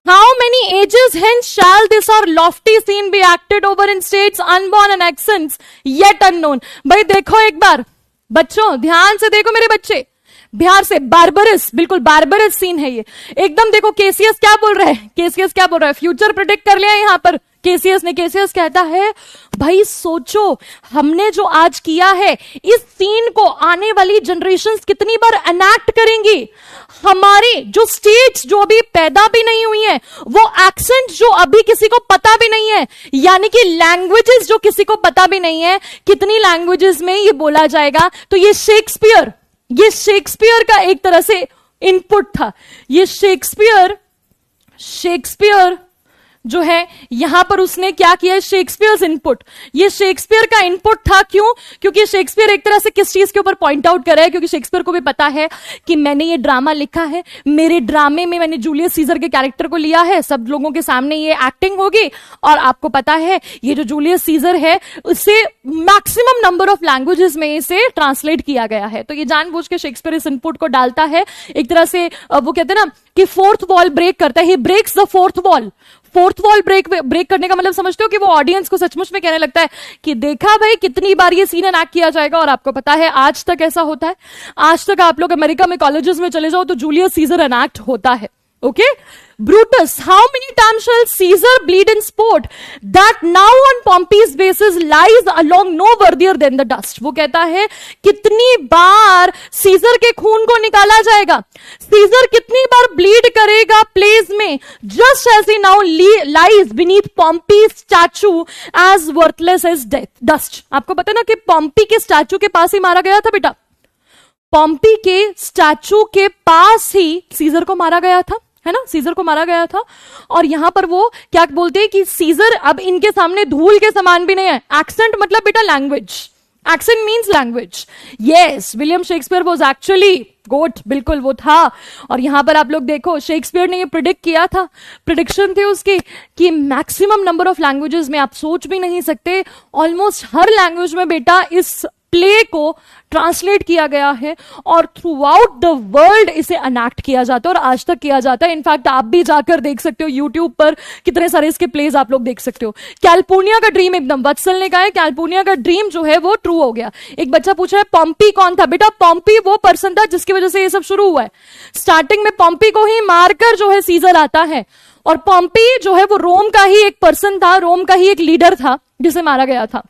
How many ages hence shall this our lofty scene be acted over in states unborn and accents yet unknown? भाई देखो एक बार, बच्चों ध्यान से देखो मेरे बच्चे, बिहार से बारबरस, बिल्कुल बारबरस सीन है ये एकदम। देखो केसीएस क्या बोल रहा है, केसीएस क्या बोल रहा है, फ्यूचर प्रेडिक्ट कर लिया यहां पर केसीएस ने। केसीएस कहता है भाई सोचो, हमने जो आज किया है, इस सीन को आने वाली जनरेशंस कितनी बार एनैक्ट करेंगी। हमारे जो स्टेट्स जो अभी पैदा भी नहीं हुई है, वो एक्सेंट जो अभी किसी को पता भी नहीं है, यानी कि लैंग्वेजेस जो किसी को पता भी नहीं है, कितनी लैंग्वेजेस में ये बोला जाएगा। तो ये शेक्सपियर का एक तरह से इनपुट था। ये शेक्सपियर जो है यहां पर उसने क्या किया है, शेक्सपियर्स इनपुट, ये शेक्सपियर का इनपुट था। क्यों? क्योंकि शेक्सपियर एक तरह से किस चीज के ऊपर पॉइंट आउट कर रहा है, क्योंकि शेक्सपियर को भी पता है कि मैंने ये ड्रामा लिखा है, मेरे ड्रामे में मैंने जूलियस सीजर के कैरेक्टर को लिया है, सब लोगों के सामने ये एक्टिंग होगी, और आपको पता है ये जो जूलियस सीजर है उससे मैक्सिमम नंबर ऑफ लैंग्वेजेस में इसे ट्रांसलेट किया गया है। तो ये जानबूझ के शेक्सपियर इस इनपुट को डालता है, एक तरह से वो कहते हैं ना कि फोर्थ वॉल ब्रेक करता है, he breaks the fourth wall. Fourth wall break करने का मतलब समझते हो कि वो ऑडियंस को सचमुच में कहने लगता है कि देखा भाई कितनी बार ये सीन एनैक्ट किया जाएगा। और आपको पता है आज तक ऐसा होता है, आज तक आप लोग अमेरिका में कॉलेजेस में चले जाओ तो जूलियस सीजर एनैक्ट होता है। Okay Brutus, how many times shall Caesar bleed in sport that now on Pompey's basis lies along no worthier than the dust? वो कहता है कितनी बार सीजर के खून को निकाला जाएगा, सीजर कितनी बार ब्लीड करेगा प्लेस में, just as he now lies beneath Pompey's statue as worthless as dust. आपको पता ना कि पॉम्पी के स्टैचू के पास ही मारा गया था बेटा, पॉम्पी के स्टैचू के पास ही सीजर को मारा गया था, है ना, सीजर को मारा गया था। और यहां पर वो क्या बोलते हैं कि सीजर अब इनके सामने धूल के समान भी नहीं है। एक्सेंट मतलब बेटा language, accent means language. Yes, William Shakespeare was actually GOAT, बिल्कुल वो था। और यहां पर आप लोग देखो, शेक्सपियर ने ये प्रिडिक्ट किया था, प्रिडिक्शन थी उसकी कि मैक्सिमम नंबर ऑफ लैंग्वेजेस में, आप सोच भी नहीं सकते, ऑलमोस्ट हर लैंग्वेज में बेटा इस प्ले को ट्रांसलेट किया गया है और थ्रू आउट द वर्ल्ड इसे अनैक्ट किया जाता है और आज तक किया जाता है। इनफैक्ट आप भी जाकर देख सकते हो यूट्यूब पर, कितने सारे इसके प्लेज आप लोग देख सकते हो। कैलिफोर्निया का ड्रीम, एकदम वत्सल ने कहा है कैलिफोर्निया का ड्रीम जो है वो ट्रू हो गया। एक बच्चा पूछा है पॉम्पी कौन था, बेटा पॉम्पी वो पर्सन था जिसकी वजह से ये सब शुरू हुआ है। स्टार्टिंग में पॉम्पी को ही मारकर जो है सीजर आता है, और पॉम्पी जो है वो रोम का ही एक पर्सन था, रोम का ही एक लीडर था जिसे मारा गया था।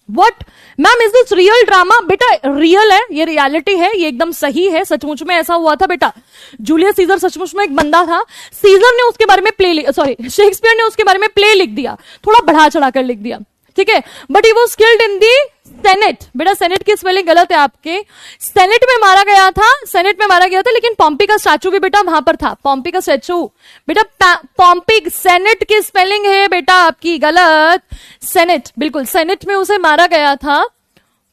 What? Ma'am is this real drama? बेटा रियल है, ये रियलिटी है, ये एकदम सही है, सचमुच में ऐसा हुआ था बेटा। जूलियस सीजर सचमुच में एक बंदा था, सीजर ने उसके बारे में शेक्सपियर ने उसके बारे में प्ले लिख दिया, थोड़ा बढ़ा चढ़ाकर लिख दिया, ठीक है, but he was killed in the senate. बेटा सेनेट की स्पेलिंग गलत है आपके, सेनेट में मारा गया था, सेनेट में मारा गया था, लेकिन पॉम्पी का स्टैचू भी बेटा वहां पर था, पॉम्पी का स्टैचू बेटा, पॉम्पी सेनेट की स्पेलिंग है बेटा आपकी गलत, सेनेट, बिल्कुल सेनेट में उसे मारा गया था,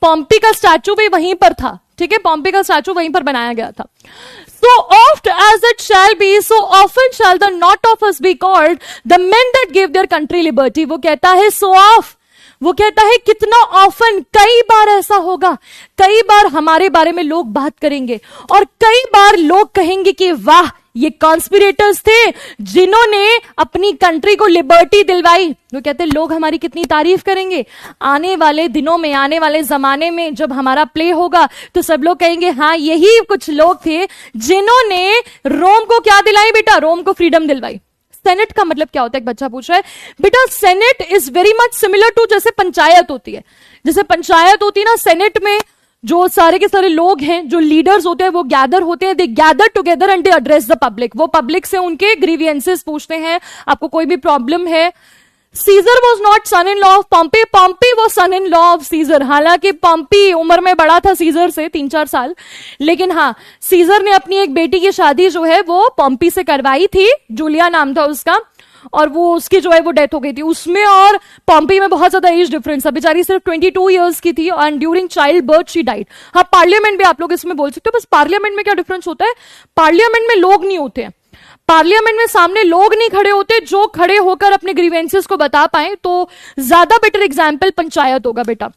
पॉम्पी का स्टैचू भी वहीं पर था, ठीक है, पॉम्पी का स्टैचू वहीं पर बनाया गया था। So oft as it shall be, so often shall the not of us be called the men that gave their country liberty। वो कहता है so oft, वो कहता है कितना ऑफन, कई बार ऐसा होगा, कई बार हमारे बारे में लोग बात करेंगे और कई बार लोग कहेंगे कि वाह ये कॉन्स्पिरेटर्स थे जिन्होंने अपनी कंट्री को लिबर्टी दिलवाई। वो कहते हैं लोग हमारी कितनी तारीफ करेंगे, आने वाले दिनों में, आने वाले जमाने में जब हमारा प्ले होगा तो सब लोग कहेंगे हाँ यही कुछ लोग थे जिन्होंने रोम को क्या दिलाई बेटा, रोम को फ्रीडम दिलवाई। सेनेट का मतलब क्या होता है, एक बच्चा पूछ रहा है बेटा, senate is very much similar to जैसे पंचायत होती है, जैसे पंचायत होती है ना, सेनेट में जो सारे के सारे लोग हैं, जो लीडर्स होते हैं वो गैदर होते हैं, they gather together and they address the public, वो पब्लिक से उनके ग्रीवियंसेस पूछते हैं, आपको कोई भी प्रॉब्लम है। Caesar was not son in law of Pompey, Pompey was son in law of Caesar. हालांकि पॉम्पी उम्र में बड़ा था सीजर से 3-4 साल, लेकिन हाँ सीजर ने अपनी एक बेटी की शादी जो है वो पॉम्पी से करवाई थी, जूलिया नाम था उसका, और वो उसकी जो है वो डेथ हो गई थी उसमें, और पॉम्पी में बहुत ज्यादा एज डिफरेंस था, बेचारी सिर्फ 22 इयर्स की थी and during child birth she died. हाँ पार्लियामेंट भी आप लोग इसमें बोल सकते हो, बस पार्लियामेंट में क्या डिफरेंस होता है, पार्लियामेंट में लोग नहीं होते हैं, पार्लियामेंट में सामने लोग नहीं खड़े होते जो खड़े होकर अपने ग्रीवेंसेस को बता पाए, तो ज्यादा बेटर एग्जाम्पल पंचायत होगा बेटा।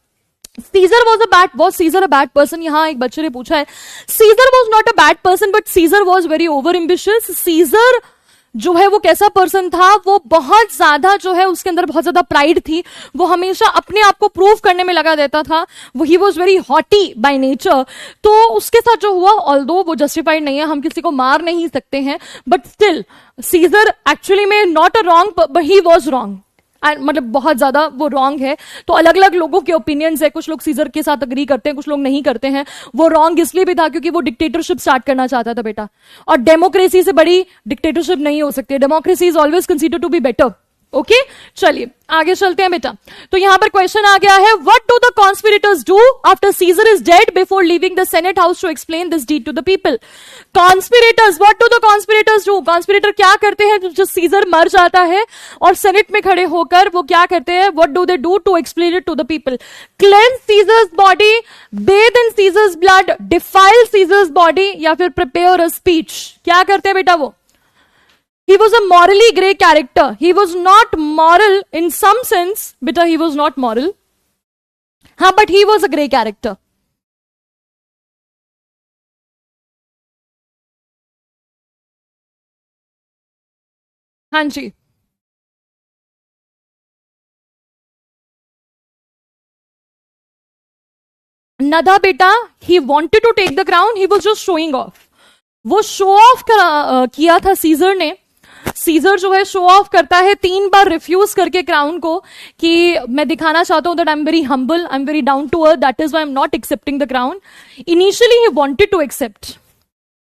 Caesar was Caesar a bad person? यहां एक बच्चे ने पूछा है, Caesar was not a bad person but Caesar was very over ambitious. Caesar जो है वो कैसा पर्सन था, वो बहुत ज्यादा जो है उसके अंदर बहुत ज्यादा प्राइड थी, वो हमेशा अपने आप को प्रूव करने में लगा देता था, वो he was very haughty by nature. तो उसके साथ जो हुआ, ऑल्दो वो जस्टिफाइड नहीं है, हम किसी को मार नहीं सकते हैं, बट स्टिल सीजर एक्चुअली में not a wrong, but he was wrong, मतलब बहुत ज्यादा वो रॉन्ग है। तो अलग अलग लोगों के ओपिनियंस है, कुछ लोग सीजर के साथ अग्री करते हैं, कुछ लोग नहीं करते हैं। वो रॉन्ग इसलिए भी था क्योंकि वो डिक्टेटरशिप स्टार्ट करना चाहता था बेटा, और डेमोक्रेसी से बड़ी डिक्टेटरशिप नहीं हो सकती, democracy is always considered to be better. Okay चलिए आगे चलते हैं बेटा। तो यहां पर क्वेश्चन आ गया है, what do the conspirators do after Caesar is dead before leaving the senate house to explain this deed to the people. Conspirators, what do the conspirators do? Conspirator क्या करते हैं जब सीजर मर जाता है और सेनेट में खड़े होकर वो क्या करते हैं, what do they do to explain it to the people? Cleanse Caesar's body, bathe in Caesar's blood, defile Caesar's body, या फिर प्रिपेयर अ स्पीच। क्या करते हैं बेटा वो? He was a morally grey character. He was not moral in some sense, beta he was not moral. हाँ, but he was a grey character. हाँ जी, नदा बेटा, he wanted to take the crown, he was just showing off. वो show off किया था scissor ने। Scissor जो है show off करता है 3 बार रिफ्यूज करके क्राउन को कि मैं दिखाना चाहता हूं that I am very humble, I am very down to earth, that is why I am not accepting the crown. Initially he wanted to accept.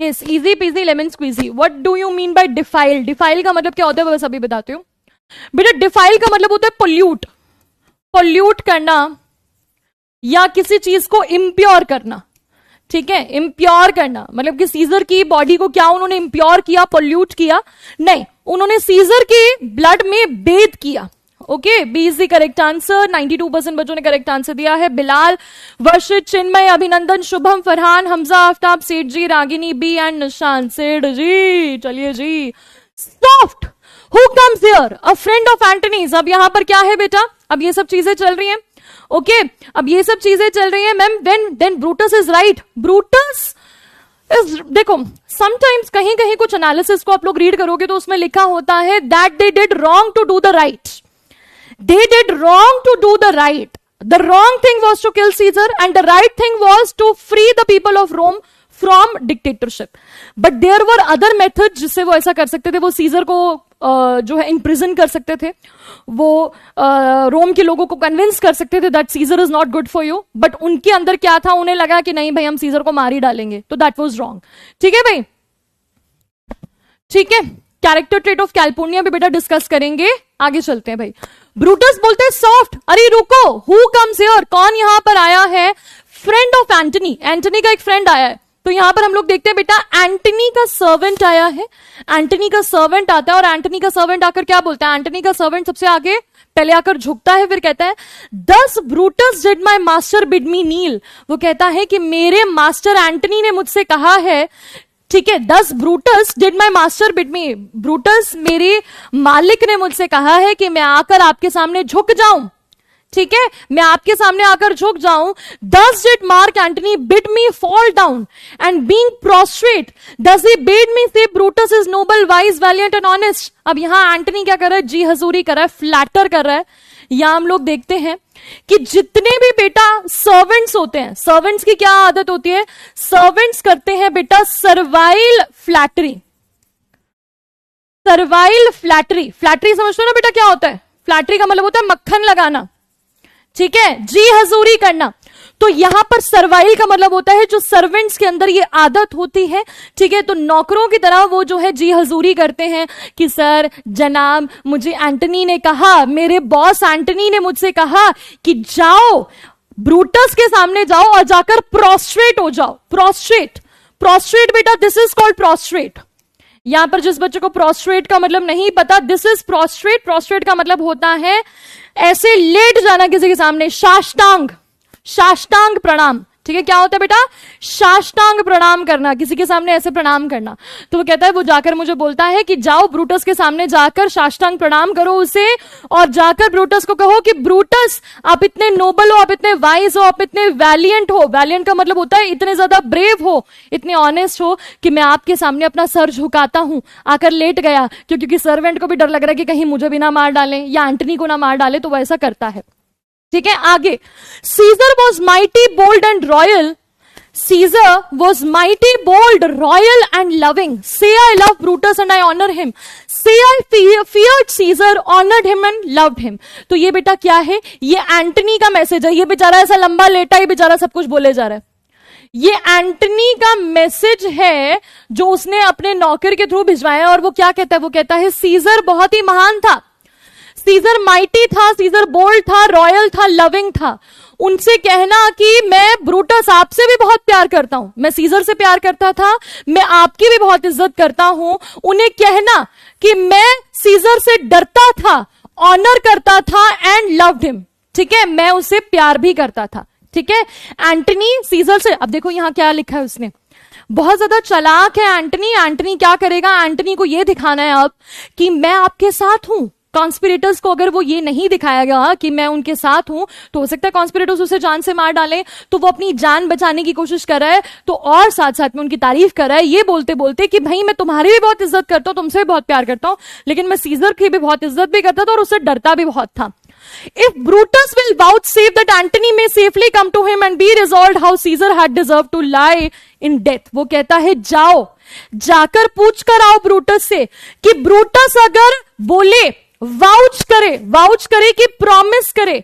Yes, easy peasy lemon squeezy. What do you mean by defile? Defile का मतलब क्या होता है बस अभी बताती हूँ बेटा. डिफाइल का मतलब होता है पोल्यूट, पोल्यूट करना या किसी चीज को इम्प्योर करना. ठीक है, इम्प्योर करना मतलब कि सीजर की बॉडी को क्या उन्होंने इम्प्योर किया, पोल्यूट किया? नहीं, उन्होंने सीजर के ब्लड में बेद किया. Okay, B is the correct answer. 92% बच्चों ने करेक्ट आंसर दिया है. बिलाल, वर्षित, चिन्मय, अभिनंदन, शुभम, फरहान, हमजा, आफ्ताब, सेठ जी, रागिनी बी एंड निशान. सेठ जी, चलिए जी. Soft, who comes here? A friend of Antony's. अब यहां पर क्या है बेटा? अब ये सब चीजें चल रही हैं. ओके, अब ये सब चीजें चल रही हैं ma'am. Then Brutus is right. Brutus is, देखो समटाइम्स कहीं कहीं कुछ एनालिसिस को आप लोग रीड करोगे तो उसमें लिखा होता है that they did wrong to do the right. They did wrong to do the right. The wrong thing was to kill Caesar and the right thing was to free the people of Rome from dictatorship. But there were other methods जिससे वो ऐसा कर सकते थे. वो scissor को जो है इम्प्रिजन कर सकते थे. वो रोम के लोगों को कन्विंस कर सकते थे that Caesar is not good for you. But उनके अंदर क्या था? उन्हें लगा कि नहीं भाई हम सीजर को मार ही डालेंगे. तो दैट वाज रॉन्ग. ठीक है भाई, ठीक है. कैरेक्टर ट्रेट ऑफ कैल्पुर्निया भी बेटा डिस्कस करेंगे. आगे चलते हैं भाई. ब्रूटस बोलते हैं सॉफ्ट. अरे रुको, हु कम्स हियर? कौन यहां पर आया है? Friend of Antony. एंटनी का एक फ्रेंड आया है. तो यहां पर हम लोग देखते हैं बेटा एंटनी का सर्वेंट आया है. एंटनी का सर्वेंट आता है और एंटनी का सर्वेंट आकर क्या बोलता है? एंटनी का सर्वेंट सबसे आगे पहले आकर झुकता है, फिर कहता है thus Brutus did my master bid me kneel. वो कहता है कि मेरे मास्टर एंटनी ने मुझसे कहा है. ठीक है, 10 Brutus did my master bid me. Brutus मेरे मालिक ने मुझसे कहा है कि मैं आकर आपके सामने झुक जाऊं. ठीक है, मैं आपके सामने आकर झुक जाऊं. 10 did Mark Antony bid me fall down and being prostrate does he bid me say Brutus is noble wise valiant and honest. अब यहां एंटनी क्या कर रहा है? जी हजूरी कर रहा है, फ्लैटर कर रहा है. यहां हम लोग देखते हैं कि जितने भी बेटा सर्वेंट्स होते हैं, सर्वेंट्स की क्या आदत होती है? सर्वेंट्स करते हैं बेटा servile flattery. Servile flattery. Flattery समझते हो ना बेटा क्या होता है? फ्लैटरी का मतलब होता है मक्खन लगाना. ठीक है, जी हजूरी करना. तो यहां पर सर्वाइल का मतलब होता है जो सर्वेंट्स के अंदर ये आदत होती है. ठीक है, तो नौकरों की तरह वो जो है जी हजूरी करते हैं कि सर जनाब मुझे एंटनी ने कहा, मेरे बॉस एंटनी ने मुझसे कहा कि जाओ ब्रूटस के सामने जाओ और जाकर प्रोस्ट्रेट हो जाओ. प्रोस्ट्रेट, प्रोस्ट्रेट बेटा दिस इज कॉल्ड प्रोस्ट्रेट. यहां पर जिस बच्चे को प्रोस्ट्रेट का मतलब नहीं पता, दिस इज प्रोस्ट्रेट. प्रोस्ट्रेट का मतलब होता है ऐसे लेट जाना किसी के सामने. साष्टांग, साष्टांग प्रणाम. ठीक है, क्या होता है बेटा? साष्टांग प्रणाम करना, किसी के सामने ऐसे प्रणाम करना. तो वो कहता है, वो जाकर मुझे बोलता है कि जाओ ब्रूटस के सामने जाकर साष्टांग प्रणाम करो उसे और जाकर ब्रूटस को कहो कि ब्रूटस आप इतने नोबल हो, आप इतने वाइज हो, आप इतने वैलियंट हो. वैलियंट का मतलब होता है इतने ज्यादा ब्रेव हो, इतने ऑनेस्ट हो कि मैं आपके सामने अपना सर झुकाता हूं. आकर लेट गया क्योंकि सर्वेंट को भी डर लग रहा है कि कहीं मुझे भी ना मार डालें या एंटनी को ना मार डाले, तो वो ऐसा करता है. ठीक है, आगे. Caesar was mighty bold and royal. Caesar was mighty bold royal and loving. Say I love Brutus and I honour him. Say I feared Caesar, honoured him and loved him. तो ये बेटा क्या है? ये एंटनी का message है. ये बेचारा ऐसा लंबा लेटा ही बेचारा सब कुछ बोले जा रहा है. ये एंटनी का मैसेज है जो उसने अपने नौकर के थ्रू भिजवाया. और वो क्या कहता है? वो कहता है सीजर बहुत ही महान था, सीजर माइटी था, सीजर बोल्ड था, रॉयल था, लविंग था. उनसे कहना कि मैं ब्रूटस आपसे भी बहुत प्यार करता हूं, मैं सीजर से प्यार करता था, मैं आपकी भी बहुत इज्जत करता हूं. उन्हें कहना कि मैं सीजर से डरता था, ऑनर करता था एंड लव्ड हिम. ठीक है, मैं उससे प्यार भी करता था. ठीक है, एंटनी सीजर से. अब देखो यहां क्या लिखा है उसने, बहुत ज्यादा चालाक है एंटनी. एंटनी क्या करेगा? एंटनी को यह दिखाना है अब कि मैं आपके साथ हूं. कॉन्स्पिरेटर्स को अगर वो ये नहीं दिखाया गया कि मैं उनके साथ हूं तो हो सकता है कॉन्स्पिरेटर्स उसे जान से मार डालें. तो वो अपनी जान बचाने की कोशिश कर रहा है, तो और साथ साथ में उनकी तारीफ कर रहा है ये बोलते बोलते कि भाई मैं तुम्हारी भी बहुत इज्जत करता हूं, तुमसे भी बहुत प्यार करता हूं, लेकिन मैं सीजर की भी बहुत इज्जत भी करता था और उससे डरता भी बहुत था. If Brutus will vouchsafe that Antony may safely come to him and be resolved how Caesar had deserved to lie in death. वो कहता है जाओ जाकर पूछ कर आओ ब्रूटस से कि ब्रूटस अगर बोले, वाउच करे कि प्रॉमिस करे,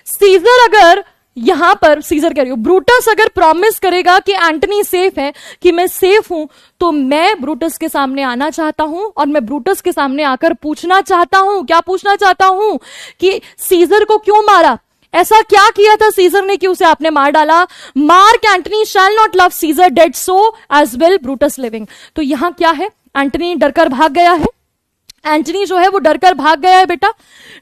सीजर अगर यहां पर, सीजर कह रही हूं, ब्रूटस अगर प्रॉमिस करेगा कि एंटनी सेफ है, कि मैं सेफ हूं, तो मैं ब्रूटस के सामने आना चाहता हूं और मैं ब्रूटस के सामने आकर पूछना चाहता हूं, क्या पूछना चाहता हूं कि सीजर को क्यों मारा, ऐसा क्या किया था सीजर ने कि उसे आपने मार डाला। Mark Antony shall not love Caesar dead so as well Brutus living. तो यहां क्या है, एंटनी डरकर भाग गया है, एंटनी जो है वो डरकर भाग गया है बेटा।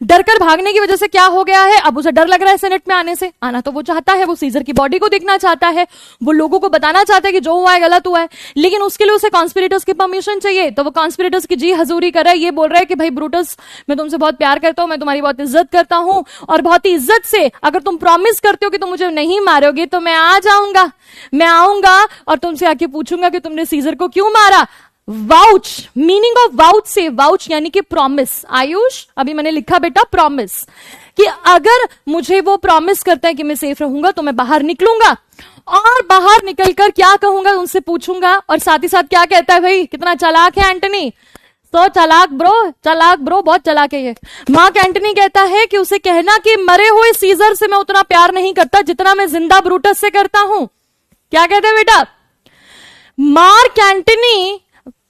डरकर भागने की वजह से क्या हो गया है, अब उसे डर लग रहा है सेनेट में आने से। आना तो वो चाहता है, वो सीजर की बॉडी को देखना चाहता है, वो लोगों को बताना चाहता है कि जो हुआ है गलत हुआ है, लेकिन उसके लिए उसे कॉन्स्पिरेटर्स की परमिशन चाहिए। तो वो कॉन्स्पिरेटर्स की जी हजूरी कर रहा है, ये बोल रहा है कि भाई ब्रूटस, मैं तुमसे बहुत प्यार करता हूं, मैं तुम्हारी बहुत इज्जत करता हूं, और बहुत ही इज्जत से अगर तुम प्रॉमिस करते हो कि तुम मुझे नहीं मारोगे तो मैं आ जाऊंगा, मैं आऊंगा और तुमसे आके पूछूंगा कि तुमने सीजर को क्यों मारा। वाउच, मीनिंग ऑफ वाउच से, वाउच यानी कि प्रॉमिस। आयुष, अभी मैंने लिखा बेटा प्रॉमिस, कि अगर मुझे वो प्रॉमिस करता है कि मैं सेफ रहूंगा तो मैं बाहर निकलूंगा, और बाहर निकलकर क्या कहूंगा, उनसे पूछूंगा। और साथ ही साथ क्या कहता है, भाई कितना चालाक है एंटनी, तो चालाक ब्रो, बहुत चालाक है ये। मार्क एंटनी कहता है कि उसे कहना कि मरे हुए सीजर से मैं उतना प्यार नहीं करता जितना मैं जिंदा ब्रूटस से करता हूं। क्या कहते हैं बेटा, मार्क एंटनी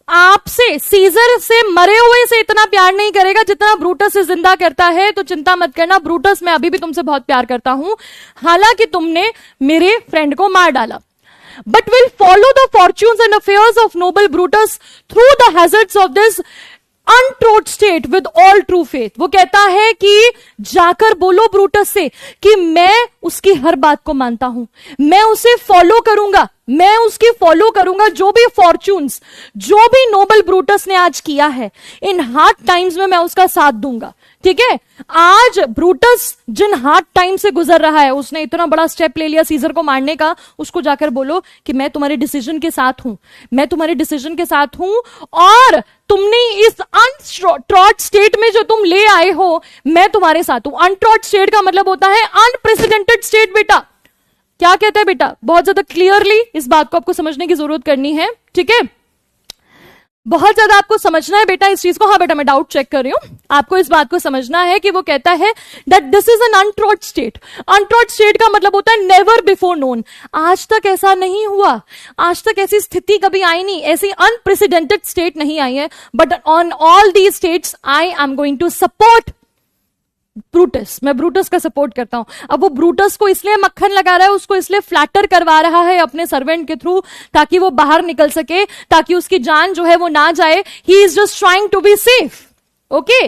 आपसे, सीजर से, मरे हुए से इतना प्यार नहीं करेगा जितना ब्रूटस से जिंदा करता है। तो चिंता मत करना ब्रूटस, मैं अभी भी तुमसे बहुत प्यार करता हूं, हालांकि तुमने मेरे फ्रेंड को मार डाला। But will follow the fortunes and affairs of noble Brutus through the hazards of this untrod state with all true faith. वो कहता है कि जाकर बोलो ब्रूटस से कि मैं उसकी हर बात को मानता हूं, मैं उसे फॉलो करूंगा, मैं उसकी फॉलो करूंगा, जो भी फॉर्च्यून्स, जो भी नोबल ब्रूटस ने आज किया है, इन हार्ड टाइम्स में मैं उसका साथ दूंगा। ठीक है, आज ब्रूटस जिन हार्ड टाइम से गुजर रहा है, उसने इतना बड़ा स्टेप ले लिया सीजर को मारने का, उसको जाकर बोलो कि मैं तुम्हारे डिसीजन के साथ हूं, मैं तुम्हारे डिसीजन के साथ हूं, और तुमने इस अनट्रॉड स्टेट में जो तुम ले आए हो, मैं तुम्हारे साथ हूं। अनट्रॉड स्टेट का मतलब होता है अनप्रेसिडेंटेड स्टेट बेटा। क्या कहता है बेटा, बहुत ज्यादा क्लियरली इस बात को आपको समझने की जरूरत करनी है। ठीक है, बहुत ज्यादा आपको समझना है बेटा इस चीज को। हाँ बेटा, मैं डाउट चेक कर रही हूं, आपको इस बात को समझना है कि वो कहता है that this is an untrod state. Untrod state का मतलब होता है नेवर बिफोर नोन, आज तक ऐसा नहीं हुआ, आज तक ऐसी स्थिति कभी आई नहीं, ऐसी अनप्रेसिडेंटेड स्टेट नहीं आई है। But on all the states I am going to support Brutus, मैं ब्रूटस का सपोर्ट करता हूं। अब वो ब्रूटस को इसलिए मक्खन लगा रहा है, उसको इसलिए फ्लैटर करवा रहा है अपने सर्वेंट के थ्रू, ताकि वो बाहर निकल सके, ताकि उसकी जान जो है वो ना जाए। He is just trying to be safe. Okay,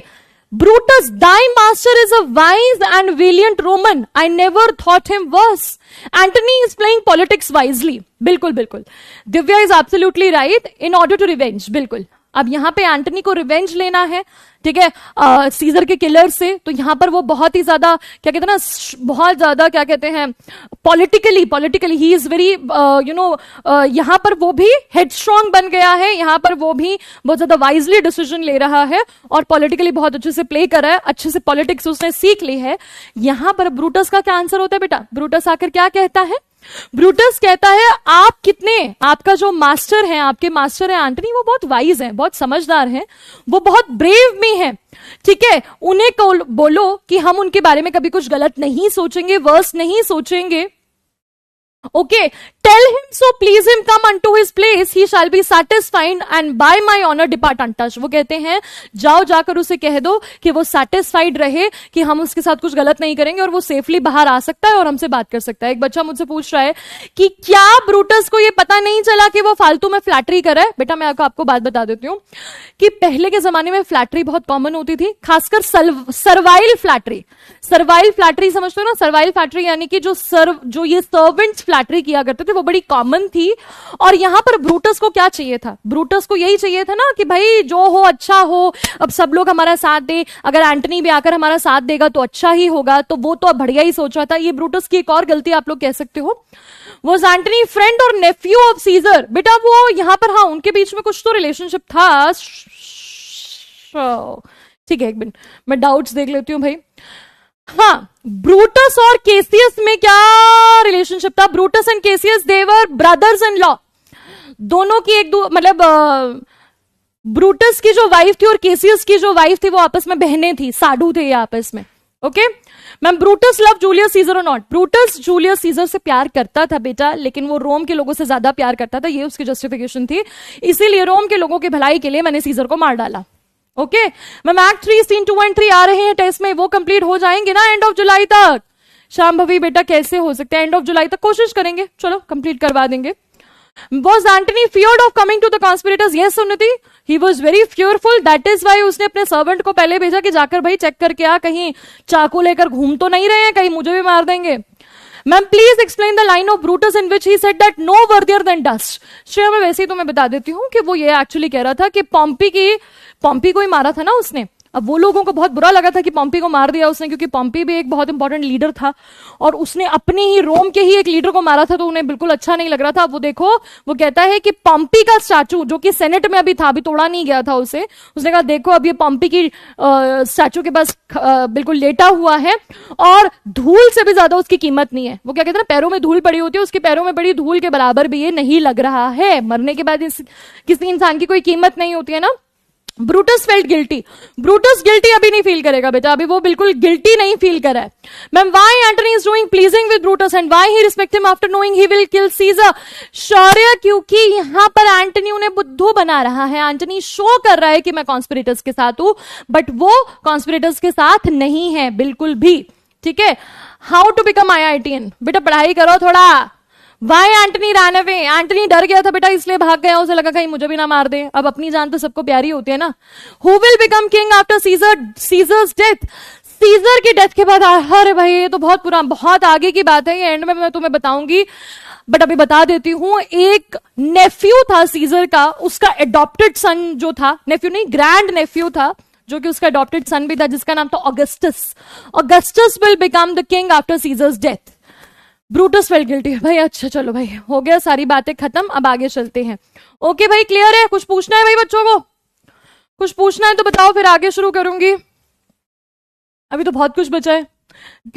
Brutus, thy master is a wise and valiant Roman, I never thought him worse. Antony is playing politics wisely. बिल्कुल बिल्कुल, Divya is absolutely right, in order to revenge. बिल्कुल, अब यहां पे Antony को revenge लेना है, ठीक है, सीजर के किलर से। तो यहां पर वो बहुत ही ज्यादा, क्या कहते हैं ना, बहुत ज्यादा क्या कहते हैं, पॉलिटिकली ही इज वेरी यहां पर वो भी हेडस्ट्रॉन्ग बन गया है, यहां पर वो भी बहुत ज्यादा वाइजली डिसीजन ले रहा है और पॉलिटिकली बहुत अच्छे से प्ले कर रहा है, अच्छे से पॉलिटिक्स उसने सीख ली है। यहां पर ब्रूटस का क्या आंसर होता है बेटा, ब्रूटस आकर क्या कहता है, ब्रूटस कहता है आप कितने, आपका जो मास्टर है, आपके मास्टर है एंटनी, वो बहुत वाइज है, बहुत समझदार है, वो बहुत ब्रेव में है। ठीक है, उन्हें बोलो कि हम उनके बारे में कभी कुछ गलत नहीं सोचेंगे, वर्स नहीं सोचेंगे। Okay, tell him so please him come unto his place, he shall be satisfied and by my honor depart untouched। वो कहते हैं जाओ, जाकर उसे कह दो कि वो satisfied रहे कि हम उसके साथ कुछ गलत नहीं करेंगे और वो सेफली बाहर आ सकता है और हमसे बात कर सकता है। एक बच्चा मुझसे पूछ रहा है कि क्या ब्रूटस को ये पता नहीं चला कि वो फालतू में फ्लैटरी कर रहा है। बेटा मैं आपको बात बता देती हूँ कि पहले के जमाने में फ्लैटरी बहुत कॉमन होती थी, खासकर सर्वाइल फ्लैटरी। सर्वाइल फ्लैटरी समझते हो ना, सर्वाइल फ्लैटरी यानी कि जो ये सर्वेंट्स फ्लैटरी किया करते थे वो बड़ी कॉमन थी। और यहां पर ब्रूटस को क्या चाहिए था, ब्रूटस को यही चाहिए था ना कि भाई जो हो अच्छा हो, अब सब लोग हमारा साथ दे, अगर एंटनी भी आकर हमारा साथ देगा तो अच्छा ही होगा। तो वो तो बढ़िया ही सोच रहा था। ये ब्रूटस की एक और गलती आप लोग कह सकते हो, Was एंटनी फ्रेंड और नेफ्यू ऑफ सीजर। बेटा वो यहां पर, हाँ उनके बीच में कुछ तो रिलेशनशिप था। ठीक है, एक मिनट मैं डाउट्स देख लेती हूं भाई। हाँ, ब्रूटस और केसियस में क्या रिलेशनशिप था, Brutus and Cassius they were brothers in law. दोनों की मतलब ब्रूटस की जो वाइफ थी और केसियस की जो वाइफ थी वो आपस में बहनें थी, साडू थे ये आपस में। Okay ma'am, Brutus love Julius Caesar और नॉट? ब्रूटस जूलियस सीजर से प्यार करता था बेटा, लेकिन वो रोम के लोगों से ज्यादा प्यार करता था, ये उसकी जस्टिफिकेशन थी। इसीलिए रोम के लोगों की भलाई के लिए मैंने सीजर को मार डाला। Okay ma'am, act 3 scene 2 and 3 आ रहे हैं टेस्ट में, वो कंप्लीट हो जाएंगे ना एंड ऑफ जुलाई तक? शाम भवी बेटा कैसे हो सकते हैं, एंड ऑफ जुलाई तक कोशिश करेंगे, चलो कंप्लीट करवा देंगे। Was Antony feared of coming to the conspirators? Yes, Unnati. He was very fearful. That is why उसने अपने सर्वेंट को पहले भेजा कि जाकर भाई चेक करके आ, कहीं चाकू लेकर घूम तो नहीं रहे हैं, कहीं मुझे भी मार देंगे। Ma'am please explain the line of Brutus in which he said that no worthier than dust. Shreya, मैं वैसे ही तुम्हें बता देती हूँ कि वो ये एक्चुअली कह रहा था कि पॉम्पी को ही मारा था ना उसने। अब वो लोगों को बहुत बुरा लगा था कि पॉम्पी को मार दिया उसने, क्योंकि पॉम्पी भी एक बहुत इंपॉर्टेंट लीडर था और उसने अपने ही रोम के ही एक लीडर को मारा था, तो उन्हें बिल्कुल अच्छा नहीं लग रहा था। वो देखो, वो कहता है कि पॉम्पी का स्टैचू जो कि सेनेट में अभी था, अभी तोड़ा नहीं गया था उसे, उसने कहा देखो अब ये पॉम्पी की स्टैचू के पास बिल्कुल लेटा हुआ है और धूल से भी ज्यादा उसकी कीमत नहीं है। वो क्या कहते हैं, पैरों में धूल पड़ी होती है, उसके पैरों में पड़ी धूल के बराबर भी ये नहीं लग रहा है। मरने के बाद किसी इंसान की कोई कीमत नहीं होती है ना। Brutus felt guilty. Brutus guilty अभी नहीं फील करेगा बेटा, अभी वो बिल्कुल गिल्टी नहीं फील कर रहा है। Ma'am, why Antony is doing pleasing with Brutus and why he respect him after knowing he will kill Caesar? Shaurya, क्योंकि यहां पर एंटनी उन्हें बुद्धू बना रहा है। एंटनी शो कर रहा है कि मैं कॉन्स्पिरेटर्स के साथ हूं, बट वो कॉन्स्पिरेटर्स के साथ नहीं है बिल्कुल भी। ठीक है, हाउ टू बिकम IITian? बेटा पढ़ाई करो थोड़ा। Why Antony ran away? Antony डर गया था बेटा, इसलिए भाग गया, उसे लगा कहीं मुझे भी ना मार दे। अब अपनी जान तो सबको प्यारी होती है ना। Who will become king after Caesar's death? Caesar की डेथ के बाद, अरे भाई ये तो बहुत आगे की बात है, ये एंड में मैं तुम्हें बताऊंगी, बट अभी बता देती हूं। एक नेफ्यू था सीजर का, उसका एडॉप्टेड सन जो था, नेफ्यू नहीं ग्रैंड नेफ्यू था, जो कि उसका अडॉप्टेड सन भी था, जिसका नाम था Augustus. Augustus will become the king after Caesar's death. Brutus felt guilty. भाई अच्छा चलो भाई, हो गया, सारी बातें खत्म, अब आगे चलते हैं। ओके भाई, क्लियर है? कुछ पूछना है भाई बच्चों को? कुछ पूछना है तो बताओ, फिर आगे शुरू करूंगी। अभी तो बहुत कुछ बचा है।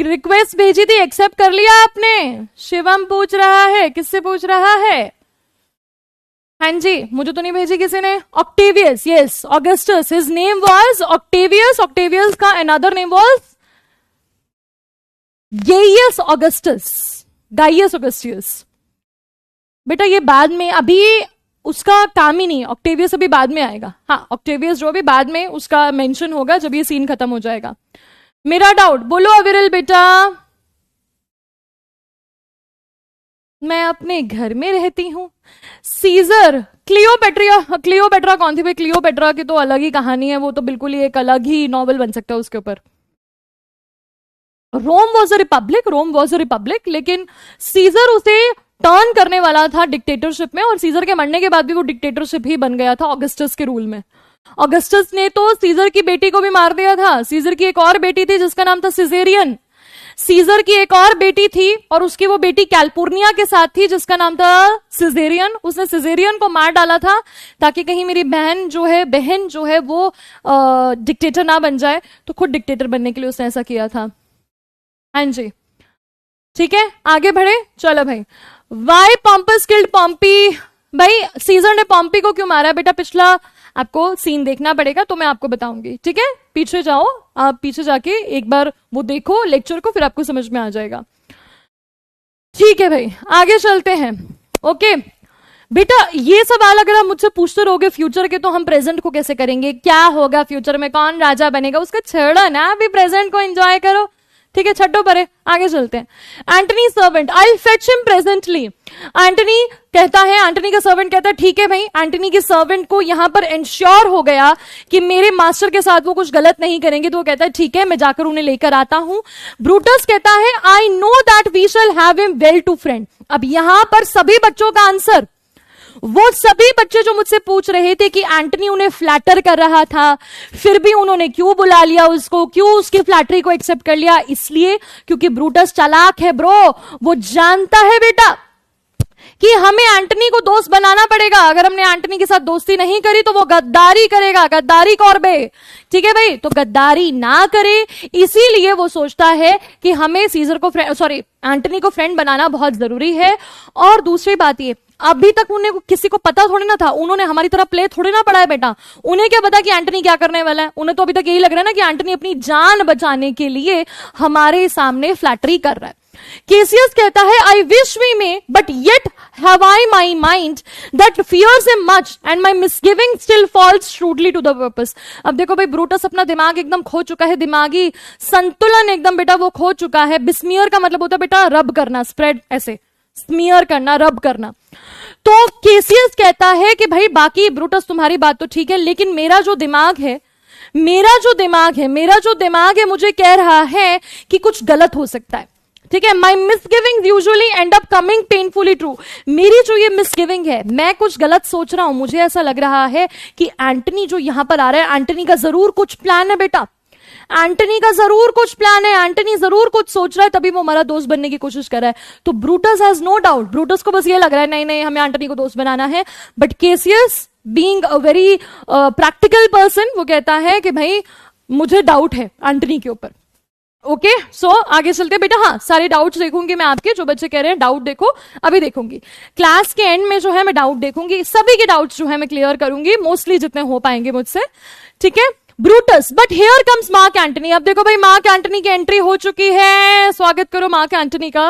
रिक्वेस्ट भेजी थी, एक्सेप्ट कर लिया आपने? शिवम पूछ रहा है, किससे पूछ रहा है? हाँ जी, मुझे तो नहीं भेजी किसी ने। Octavius, yes, Augustus, his name was Octavius. Octavius का अनदर नेम वाज गेइयस ऑगस्टस, गाइयस ऑगस्टियस। बेटा ये बाद में, अभी उसका काम ही नहीं, ऑक्टेवियस अभी बाद में आएगा। हाँ, ऑक्टेवियस जो अभी बाद में उसका मेंशन होगा जब ये सीन खत्म हो जाएगा। मेरा डाउट बोलो अविरल बेटा। मैं अपने घर में रहती हूं। सीजर, क्लियोपेट्रा कौन थी भाई? क्लियोपेट्रा की तो अलग ही कहानी है, वो तो बिल्कुल ही एक अलग ही नॉवल बन सकता है उसके ऊपर। रोम वॉज अ रिपब्लिक, लेकिन सीजर उसे टर्न करने वाला था डिक्टेटरशिप में, और सीजर के मरने के बाद भी वो डिक्टेटरशिप ही बन गया था ऑगस्टस के रूल में। ऑगस्टस ने तो सीजर की बेटी को भी मार दिया था। सीजर की एक और बेटी थी जिसका नाम था सिजेरियन। सीजर की एक और बेटी थी और उसकी वो बेटी कैल्पुर्निया के साथ थी जिसका नाम था सिजेरियन। उसने सिजेरियन को मार डाला था ताकि कहीं मेरी बहन जो है वो डिक्टेटर ना बन जाए, तो खुद डिक्टेटर बनने के लिए उसने ऐसा किया था। हाँ जी, ठीक है, आगे बढ़े। चलो भाई, वाई पॉम्पस किल्ड पॉम्पी? भाई सीजर ने पॉम्पी को क्यों मारा बेटा? पिछला आपको सीन देखना पड़ेगा, तो मैं आपको बताऊंगी। ठीक है, पीछे जाओ, आप पीछे जाके एक बार वो देखो लेक्चर को, फिर आपको समझ में आ जाएगा। ठीक है भाई, आगे चलते हैं। ओके बेटा, ये सवाल अगर आप मुझसे पूछते रहोगे फ्यूचर के, तो हम प्रेजेंट को कैसे करेंगे? क्या होगा फ्यूचर में, कौन राजा बनेगा, उसका छोड़ो ना, अभी प्रेजेंट को एंजॉय करो। ठीक है, छड्डो परे, आगे चलते हैं। एंटनी सर्वेंट, आई फेच हिम प्रेजेंटली। एंटनी कहता है, एंटनी का सर्वेंट कहता है ठीक है भाई। एंटनी के सर्वेंट को यहां पर इंश्योर हो गया कि मेरे मास्टर के साथ वो कुछ गलत नहीं करेंगे, तो वो कहता है ठीक है, मैं जाकर उन्हें लेकर आता हूं। ब्रूटस कहता है I know that we shall have him well to friend. अब यहां पर सभी बच्चों का आंसर, वो सभी बच्चे जो मुझसे पूछ रहे थे कि एंटनी उन्हें फ्लैटर कर रहा था, फिर भी उन्होंने क्यों बुला लिया उसको, क्यों उसकी फ्लैटरी को एक्सेप्ट कर लिया? इसलिए क्योंकि ब्रूटस चालाक है ब्रो। वो जानता है बेटा कि हमें एंटनी को दोस्त बनाना पड़ेगा। अगर हमने एंटनी के साथ दोस्ती नहीं करी तो वो गद्दारी करेगा, गद्दारी कौरबे। ठीक है भाई, तो गद्दारी ना करे, इसीलिए वो सोचता है कि हमें सीजर को एंटनी को फ्रेंड बनाना बहुत जरूरी है। और दूसरी बात ये, अभी तक उन्हें किसी को पता थोड़ी ना था, उन्होंने हमारी तरह प्ले थोड़ी ना पड़ा है बेटा। उन्हें क्या पता कि एंटनी क्या करने वाला है? उन्हें तो अभी तक यही लग रहा है ना कि एंटनी अपनी जान बचाने के लिए हमारे सामने फ्लैटरी कर रहा है। केसियस कहता है, I wish we may but yet have I a mind that fears him much and my misgiving still falls shrewdly to the purpose. अब देखो भाई, ब्रूटस अपना दिमाग एकदम खो चुका है, दिमागी संतुलन एकदम बेटा वो खो चुका है। बिस्मियर का मतलब होता है बेटा रब करना, स्प्रेड, ऐसे स्मियर करना, रब करना। तो केसियस कहता है कि भाई बाकी ब्रूटस तुम्हारी बात तो ठीक है, लेकिन मेरा जो दिमाग है मुझे कह रहा है कि कुछ गलत हो सकता है। ठीक है, my misgiving usually end up coming painfully true. मेरी जो ये मिसगिविंग है, मैं कुछ गलत सोच रहा हूं, मुझे ऐसा लग रहा है कि एंटनी जो यहां पर आ रहा है, एंटनी का जरूर कुछ प्लान है बेटा, एंटनी का जरूर कुछ प्लान है, एंटनी जरूर कुछ सोच रहा है, तभी वो हमारा दोस्त बनने की कोशिश कर रहा है। तो Brutus has no doubt, Brutus को बस ये लग रहा है नहीं नहीं हमें एंटनी को दोस्त बनाना है। But Cassius being a very practical person, वो कहता है कि भाई मुझे डाउट है एंटनी के ऊपर। ओके, सो आगे चलते बेटा। हाँ, सारे डाउट्स देखूंगी मैं आपके, जो बच्चे कह रहे हैं डाउट देखो, अभी देखूंगी क्लास के एंड में जो है मैं डाउट देखूंगी, सभी के डाउट्स जो है मैं क्लियर करूंगी, मोस्टली जितने हो पाएंगे मुझसे। ठीक है, Brutus, but here comes mark Antony. अब देखो भाई, मार्क एंटनी की एंट्री हो चुकी है, स्वागत करो मार्क एंटनी का।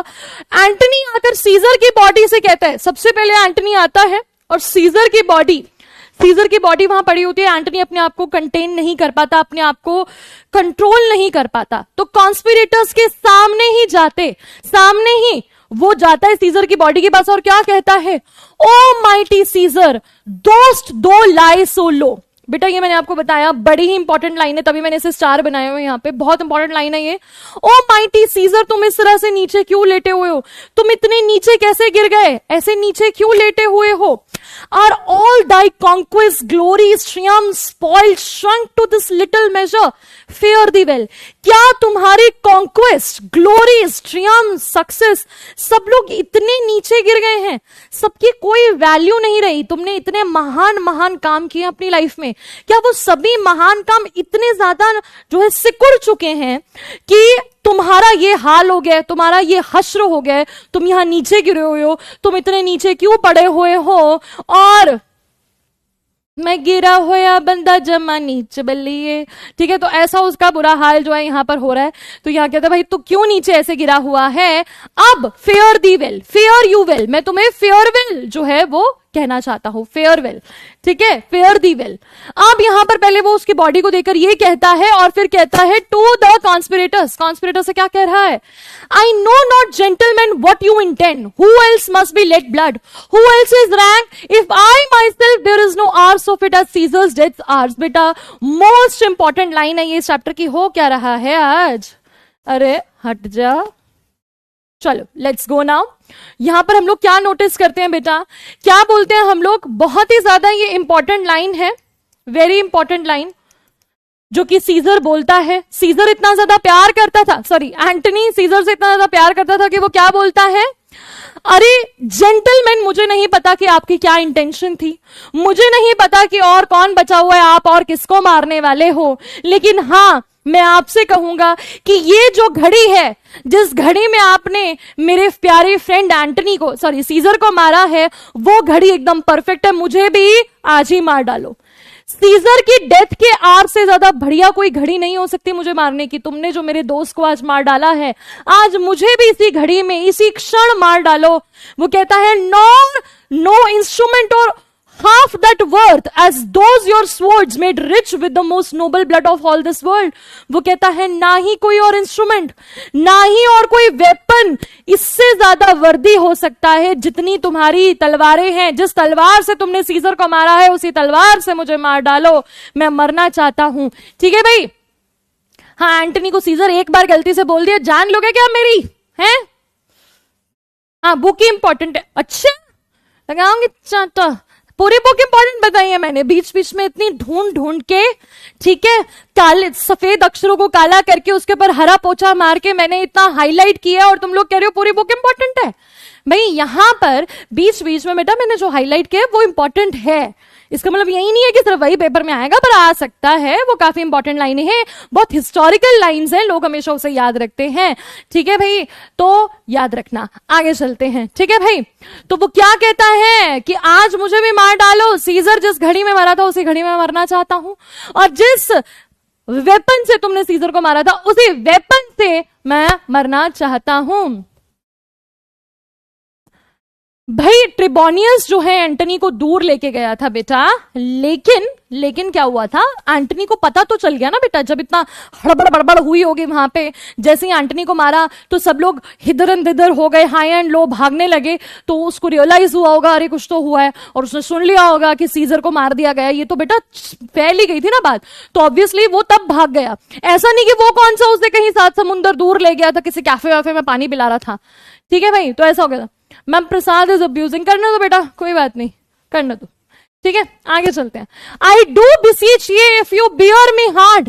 एंटनी आकर सीजर की बॉडी से कहता है, सबसे पहले एंटनी आता है और सीजर की बॉडी वहां पड़ी होती है। एंटनी अपने आप को कंटेन नहीं कर पाता, अपने आप को कंट्रोल नहीं कर पाता, तो कॉन्स्पिरेटर्स के सामने ही वो जाता है सीजर की बॉडी के पास और क्या कहता है, ओ माइटी सीजर, दोस्त दो लाए सो लो। बेटा ये मैंने आपको बताया, बड़ी ही इंपॉर्टेंट लाइन है, तभी मैंने इसे स्टार बनाया हुआ यहाँ पे, बहुत इंपॉर्टेंट लाइन है ये। ओ माइटी सीजर, तुम इस तरह से नीचे क्यों लेटे हुए हो? तुम इतने नीचे कैसे गिर गए? ऐसे नीचे क्यों लेटे हुए हो? Are all thy conquest, glories, triumphs, spoiled, shrunk to this little measure? Fear thee well. क्या तुम्हारी कॉन्क्वेस्ट, ग्लोरीज, ट्रियम्फ, सक्सेस, सब लोग इतने नीचे गिर गए हैं, सबकी कोई वैल्यू नहीं रही? तुमने इतने महान काम किए अपनी लाइफ में, क्या वो सभी महान काम इतने ज्यादा जो है सिकुड़ चुके हैं कि तुम्हारा ये हाल हो गया, तुम्हारा ये हश्र हो गया, तुम यहां नीचे गिरे हुए हो? तुम इतने नीचे क्यों पड़े हुए हो? और मैं गिरा होया बंदा जमा नीचे बल्लिए। ठीक है, तो ऐसा उसका बुरा हाल जो है यहां पर हो रहा है। तो यहां कहता है भाई तू क्यों नीचे ऐसे गिरा हुआ है? अब fair the well, fair you well, मैं तुम्हें फेयरवेल जो है वो कहना चाहता हूं, फेयरवेल। ठीक है, फेयर दी वेल। अब यहां पर पहले वो उसकी बॉडी को देखकर ये कहता है और फिर कहता है टू द कॉन्स्पिरेटर्स। कॉन्स्पिरेटर से क्या कह रहा है? I know not gentleman what you intend, who else must be let blood, who else is rank, if I myself there is no hours of it as Caesar's death hours. बेटा most important line है ये chapter की। हो क्या रहा है आज? अरे हट जा, चलो लेट्स गो नाउ। यहां पर हम लोग क्या नोटिस करते हैं बेटा, क्या बोलते हैं हम लोग? बहुत ही ज्यादा ये इंपॉर्टेंट लाइन है, वेरी इंपॉर्टेंट लाइन जो कि सीजर बोलता है। सीजर इतना ज्यादा प्यार करता था, सॉरी एंटनी सीजर से इतना ज्यादा प्यार करता था कि वो क्या बोलता है, अरे जेंटलमैन मुझे नहीं पता कि आपकी क्या इंटेंशन थी, मुझे नहीं पता कि और कौन बचा हुआ है, आप और किसको मारने वाले हो, लेकिन हाँ मैं आपसे कहूंगा कि ये जो घड़ी है, जिस घड़ी में आपने मेरे प्यारे फ्रेंड एंटनी को, सॉरी सीजर को मारा है, वो घड़ी एकदम परफेक्ट है, मुझे भी आज ही मार डालो। सीजर की डेथ के आर से ज्यादा बढ़िया कोई घड़ी नहीं हो सकती मुझे मारने की। तुमने जो मेरे दोस्त को आज मार डाला है, आज मुझे भी इसी घड़ी में इसी क्षण मार डालो। वो कहता है नो इंस्ट्रूमेंट और half that worth as those your swords made rich with the most noble blood of all this world। वो कहता है ना ही कोई और इंस्ट्रूमेंट, ना ही और कोई वेपन इससे ज्यादा वर्दी हो सकता है जितनी तुम्हारी तलवारें हैं। जिस तलवार से तुमने सीजर को मारा है, उसी तलवार से मुझे मार डालो, मैं मरना चाहता हूं। ठीक है भाई। हाँ, एंटनी को सीजर एक बार गलती से बोल दिया, जान लोगे क्या मेरी है? हाँ, बुक इंपॉर्टेंट है। अच्छा लगाऊंगी चाहता, पूरी बुक इंपॉर्टेंट बताई है मैंने, बीच बीच में इतनी ढूंढ के, ठीक है, काले सफेद अक्षरों को काला करके उसके ऊपर हरा पोछा मार के मैंने इतना हाईलाइट किया और तुम लोग कह रहे हो पूरी बुक इंपॉर्टेंट है। भाई यहां पर बीच बीच में बेटा मैंने जो हाईलाइट किया वो इंपॉर्टेंट है, इसका मतलब यही नहीं है कि सिर्फ वही पेपर में आएगा, पर आ सकता है। वो काफी इंपॉर्टेंट लाइनें हैं, बहुत हिस्टोरिकल लाइंस हैं, लोग हमेशा उसे याद रखते हैं। ठीक है भाई, तो याद रखना। आगे चलते हैं। ठीक है भाई, तो वो क्या कहता है कि आज मुझे भी मार डालो, सीजर जिस घड़ी में मरा था उसी घड़ी में मरना चाहता हूं, और जिस वेपन से तुमने सीजर को मारा था उसी वेपन से मैं मरना चाहता हूं। भाई ट्रिबोनियस जो है एंटनी को दूर लेके गया था बेटा, लेकिन क्या हुआ था, एंटनी को पता तो चल गया ना बेटा, जब इतना हड़बड़ बड़बड़ हुई होगी वहां पे, जैसे ही एंटनी को मारा तो सब लोग इधर उधर हो गए, हाई एंड लो भागने लगे, तो उसको रियलाइज हुआ होगा अरे कुछ तो हुआ है, और उसने सुन लिया होगा कि सीजर को मार दिया गया। ये तो बेटा फैल ही गई थी ना बात, तो ऑब्वियसली वो तब भाग गया। ऐसा नहीं कि वो कौन सा उसे कहीं 7 समुंदर दूर ले गया था, किसी कैफे वैफे में पानी पिला रहा था। ठीक है भाई, तो ऐसा हो गया था। मैम प्रसाद इज अब्यूजिंग, करना दो बेटा, कोई बात नहीं, करना दो। ठीक है, आगे चलते हैं। I do beseech ye if you bear me hard,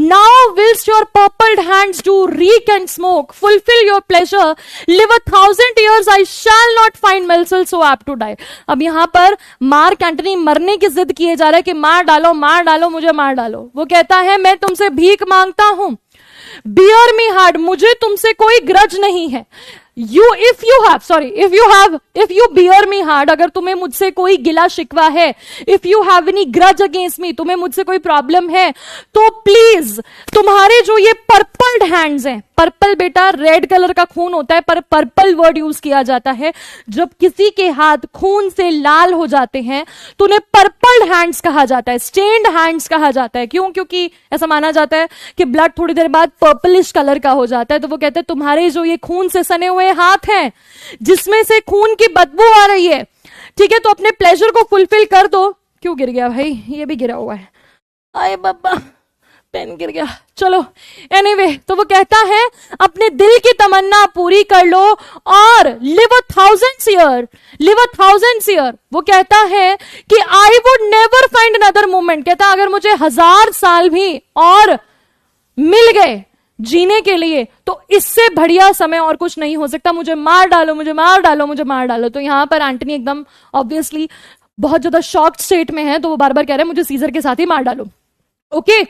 now whilst your purpled hands do reek and smoke, fulfill your pleasure, live 1,000 years, I shall not find myself so apt to die। अब यहां पर mark Antony मरने की जिद किए जा रहा है कि मार डालो, मुझे मार डालो। वो कहता है मैं तुमसे भीख मांगता हूं, bear me hard, मुझे तुमसे कोई ग्रज नहीं है। if you bear me hard, अगर तुम्हें मुझसे कोई गिला शिकवा है, if you have any grudge against me, तुम्हें मुझसे कोई प्रॉब्लम है, तो प्लीज तुम्हारे जो ये पर्पल्ड हैंड्स हैं, पर्पल बेटा रेड कलर का खून होता है, पर पर्पल वर्ड यूज किया जाता है जब किसी के हाथ खून से लाल हो जाते हैं, तो उन्हें पर्पल्ड हैंड्स कहा जाता है, स्टेन्ड हैंड्स कहा जाता है। क्यों? क्योंकि ऐसा माना जाता है कि ब्लड थोड़ी देर बाद पर्पलिश कलर का हो जाता है। तो वो कहते हैं तुम्हारे जो ये खून से सने हुए हाथ हैं, जिसमें से खून की बदबू आ रही है, ठीक है, तो अपने प्लेजर को फुलफिल कर दो। क्यों गिर गया भाई? ये भी गिरा हुआ है, आए बाबा पेन गिर गया। चलो एनीवे, तो वो कहता है अपने दिल की तमन्ना पूरी कर लो और लिव 1,000 ईयर। वो कहता है कि I would never find another moment, कहता अगर मुझे 1000 साल भी और मिल गए जीने के लिए तो इससे बढ़िया समय और कुछ नहीं हो सकता, मुझे मार डालो। तो यहां पर एंटनी एकदम ऑब्वियसली बहुत ज्यादा शॉक्ड स्टेट में है, तो वो बार बार कह रहे हैं मुझे सीजर के साथ ही मार डालो। Okay,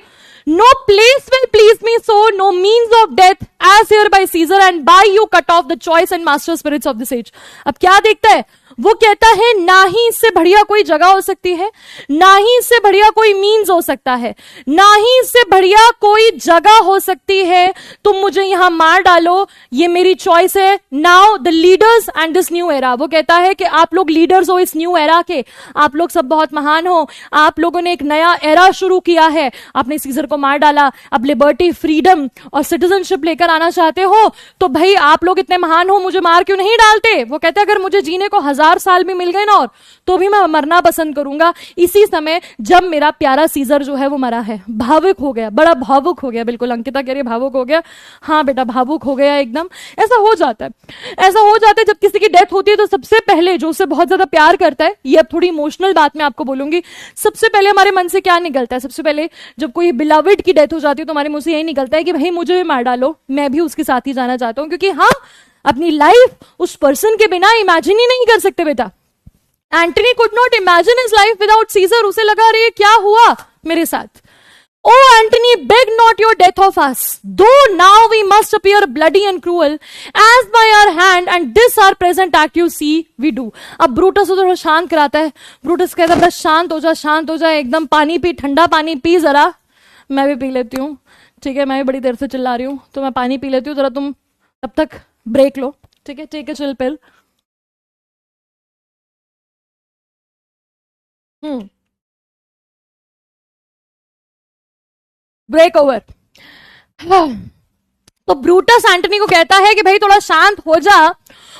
no place will please me so, no means of death as here by Caesar, and by you cut off the choice and master spirits of this age। अब क्या देखता है वो, कहता है ना ही इससे बढ़िया कोई जगह हो सकती है, ना ही इससे बढ़िया कोई मीन्स हो सकता है, ना ही इससे बढ़िया कोई जगह हो सकती है, तुम मुझे यहां मार डालो, ये मेरी चॉइस है। Now the leaders and this new era, वो कहता है कि आप लोग लीडर्स हो इस न्यू एरा के, आप लोग सब बहुत महान हो, आप लोगों ने एक नया एरा शुरू किया है, आपने सीजर को मार डाला, अब लिबर्टी, फ्रीडम और सिटीजनशिप लेकर आना चाहते हो, तो भाई आप लोग इतने महान हो, मुझे मार क्यों नहीं डालते? वो कहते हैं अगर मुझे जीने को 1000 साल भी मिल गए ना और, तो भी मैं मरना पसंद करूंगा इसी समय जब मेरा प्यारा सीजर जो है वो मरा है। भावुक हो गया, बड़ा भावुक हो गया, बिल्कुल अंकिता कह रही है भावुक हो गया। हाँ बेटा भावुक हो गया एकदम, ऐसा हो जाता है जब किसी की डेथ होती है, तो सबसे पहले जो उससे बहुत ज्यादा प्यार करता है, ये अब थोड़ी इमोशनल बात मैं आपको बोलूंगी, सबसे पहले हमारे मन से क्या निकलता है? सबसे पहले जब कोई बिलवड की डेथ हो जाती है तो हमारे मुंह से यही निकलता है कि भाई मुझे भी मार डालो, मैं भी उसके साथ ही जाना चाहता हूं, क्योंकि हम अपनी लाइफ उस पर्सन के बिना इमेजिन ही नहीं कर सकते बेटा। Antony could not imagine his life without Caesar. उसे लगा रही है क्या हुआ मेरे साथ। O Antony, beg not your death of us, though now we must appear bloody and cruel as by our hand and this our present act you see we do. अब Brutus को थोड़ा शांत कराता है। ब्रूटस कहता है बस शांत हो जा, एकदम पानी पी, ठंडा पानी पी जरा। मैं भी पी लेती हूँ, ठीक है, मैं भी बड़ी देर से चिल्ला रही हूँ, तो मैं पानी पी लेती हूँ, जरा तुम तब तक ब्रेक लो, ठीक है, take a chill pill. Break over. तो ब्रूटस एंटनी को कहता है कि भाई थोड़ा शांत हो जा,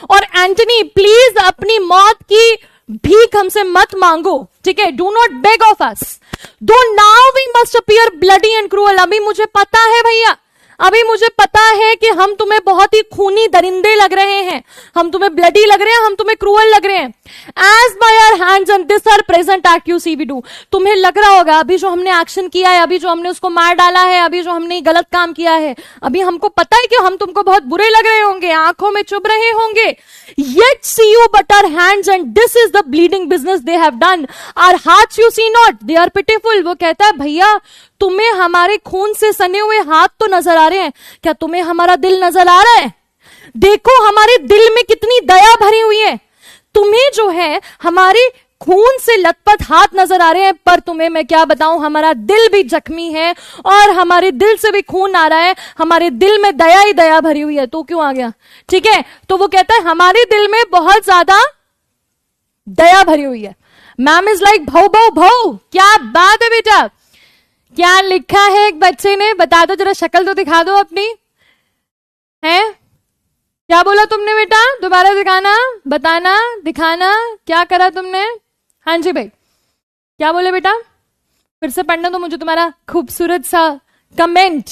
और एंटनी प्लीज अपनी मौत की भीख हमसे मत मांगो, ठीक है, do not beg of us, though now we must appear bloody and cruel. अभी मुझे पता है भैया, अभी मुझे पता है कि हम तुम्हें बहुत ही खूनी दरिंदे लग रहे हैं, हम तुम्हें ब्लडी लग रहे हैं, हम तुम्हें क्रूअल लग रहे हैं. As by our hands and this our present act you see we do. तुम्हें लग रहा होगा अभी जो हमने एक्शन किया है, अभी जो हमने उसको मार डाला है, अभी जो हमने गलत काम किया है, अभी हमको पता है कि हम तुमको बहुत बुरे लग रहे होंगे, आंखों में चुभ रहे होंगे. Yet see you but our hands and this is the bleeding business they have done. Our hearts you see not, they are pitiful. वो कहता है भैया तुम्हें हमारे खून से सने हुए हाथ तो नजर आ रहे हैं, क्या तुम्हें हमारा दिल नजर आ रहा है? देखो हमारे दिल में कितनी दया भरी हुई है. तुम्हें जो है हमारे खून से लथपथ हाथ नजर आ रहे हैं, पर तुम्हें मैं क्या बताऊं, हमारा दिल भी जख्मी है और हमारे दिल से भी खून आ रहा है, हमारे दिल में दया ही दया भरी हुई है. तो क्यों आ गया? ठीक है, तो वो कहता है हमारे दिल में बहुत ज्यादा दया भरी हुई है. मैम इज लाइक भौ भौ भौ. क्या बात है बेटा, क्या लिखा है एक बच्चे ने, बता दो जरा, शक्ल तो दिखा दो अपनी. है क्या बोला तुमने बेटा? दोबारा दिखाना, बताना, दिखाना, क्या करा तुमने? हाँ जी भाई, क्या बोले बेटा? फिर से पढ़ना तो मुझे तुम्हारा खूबसूरत सा कमेंट.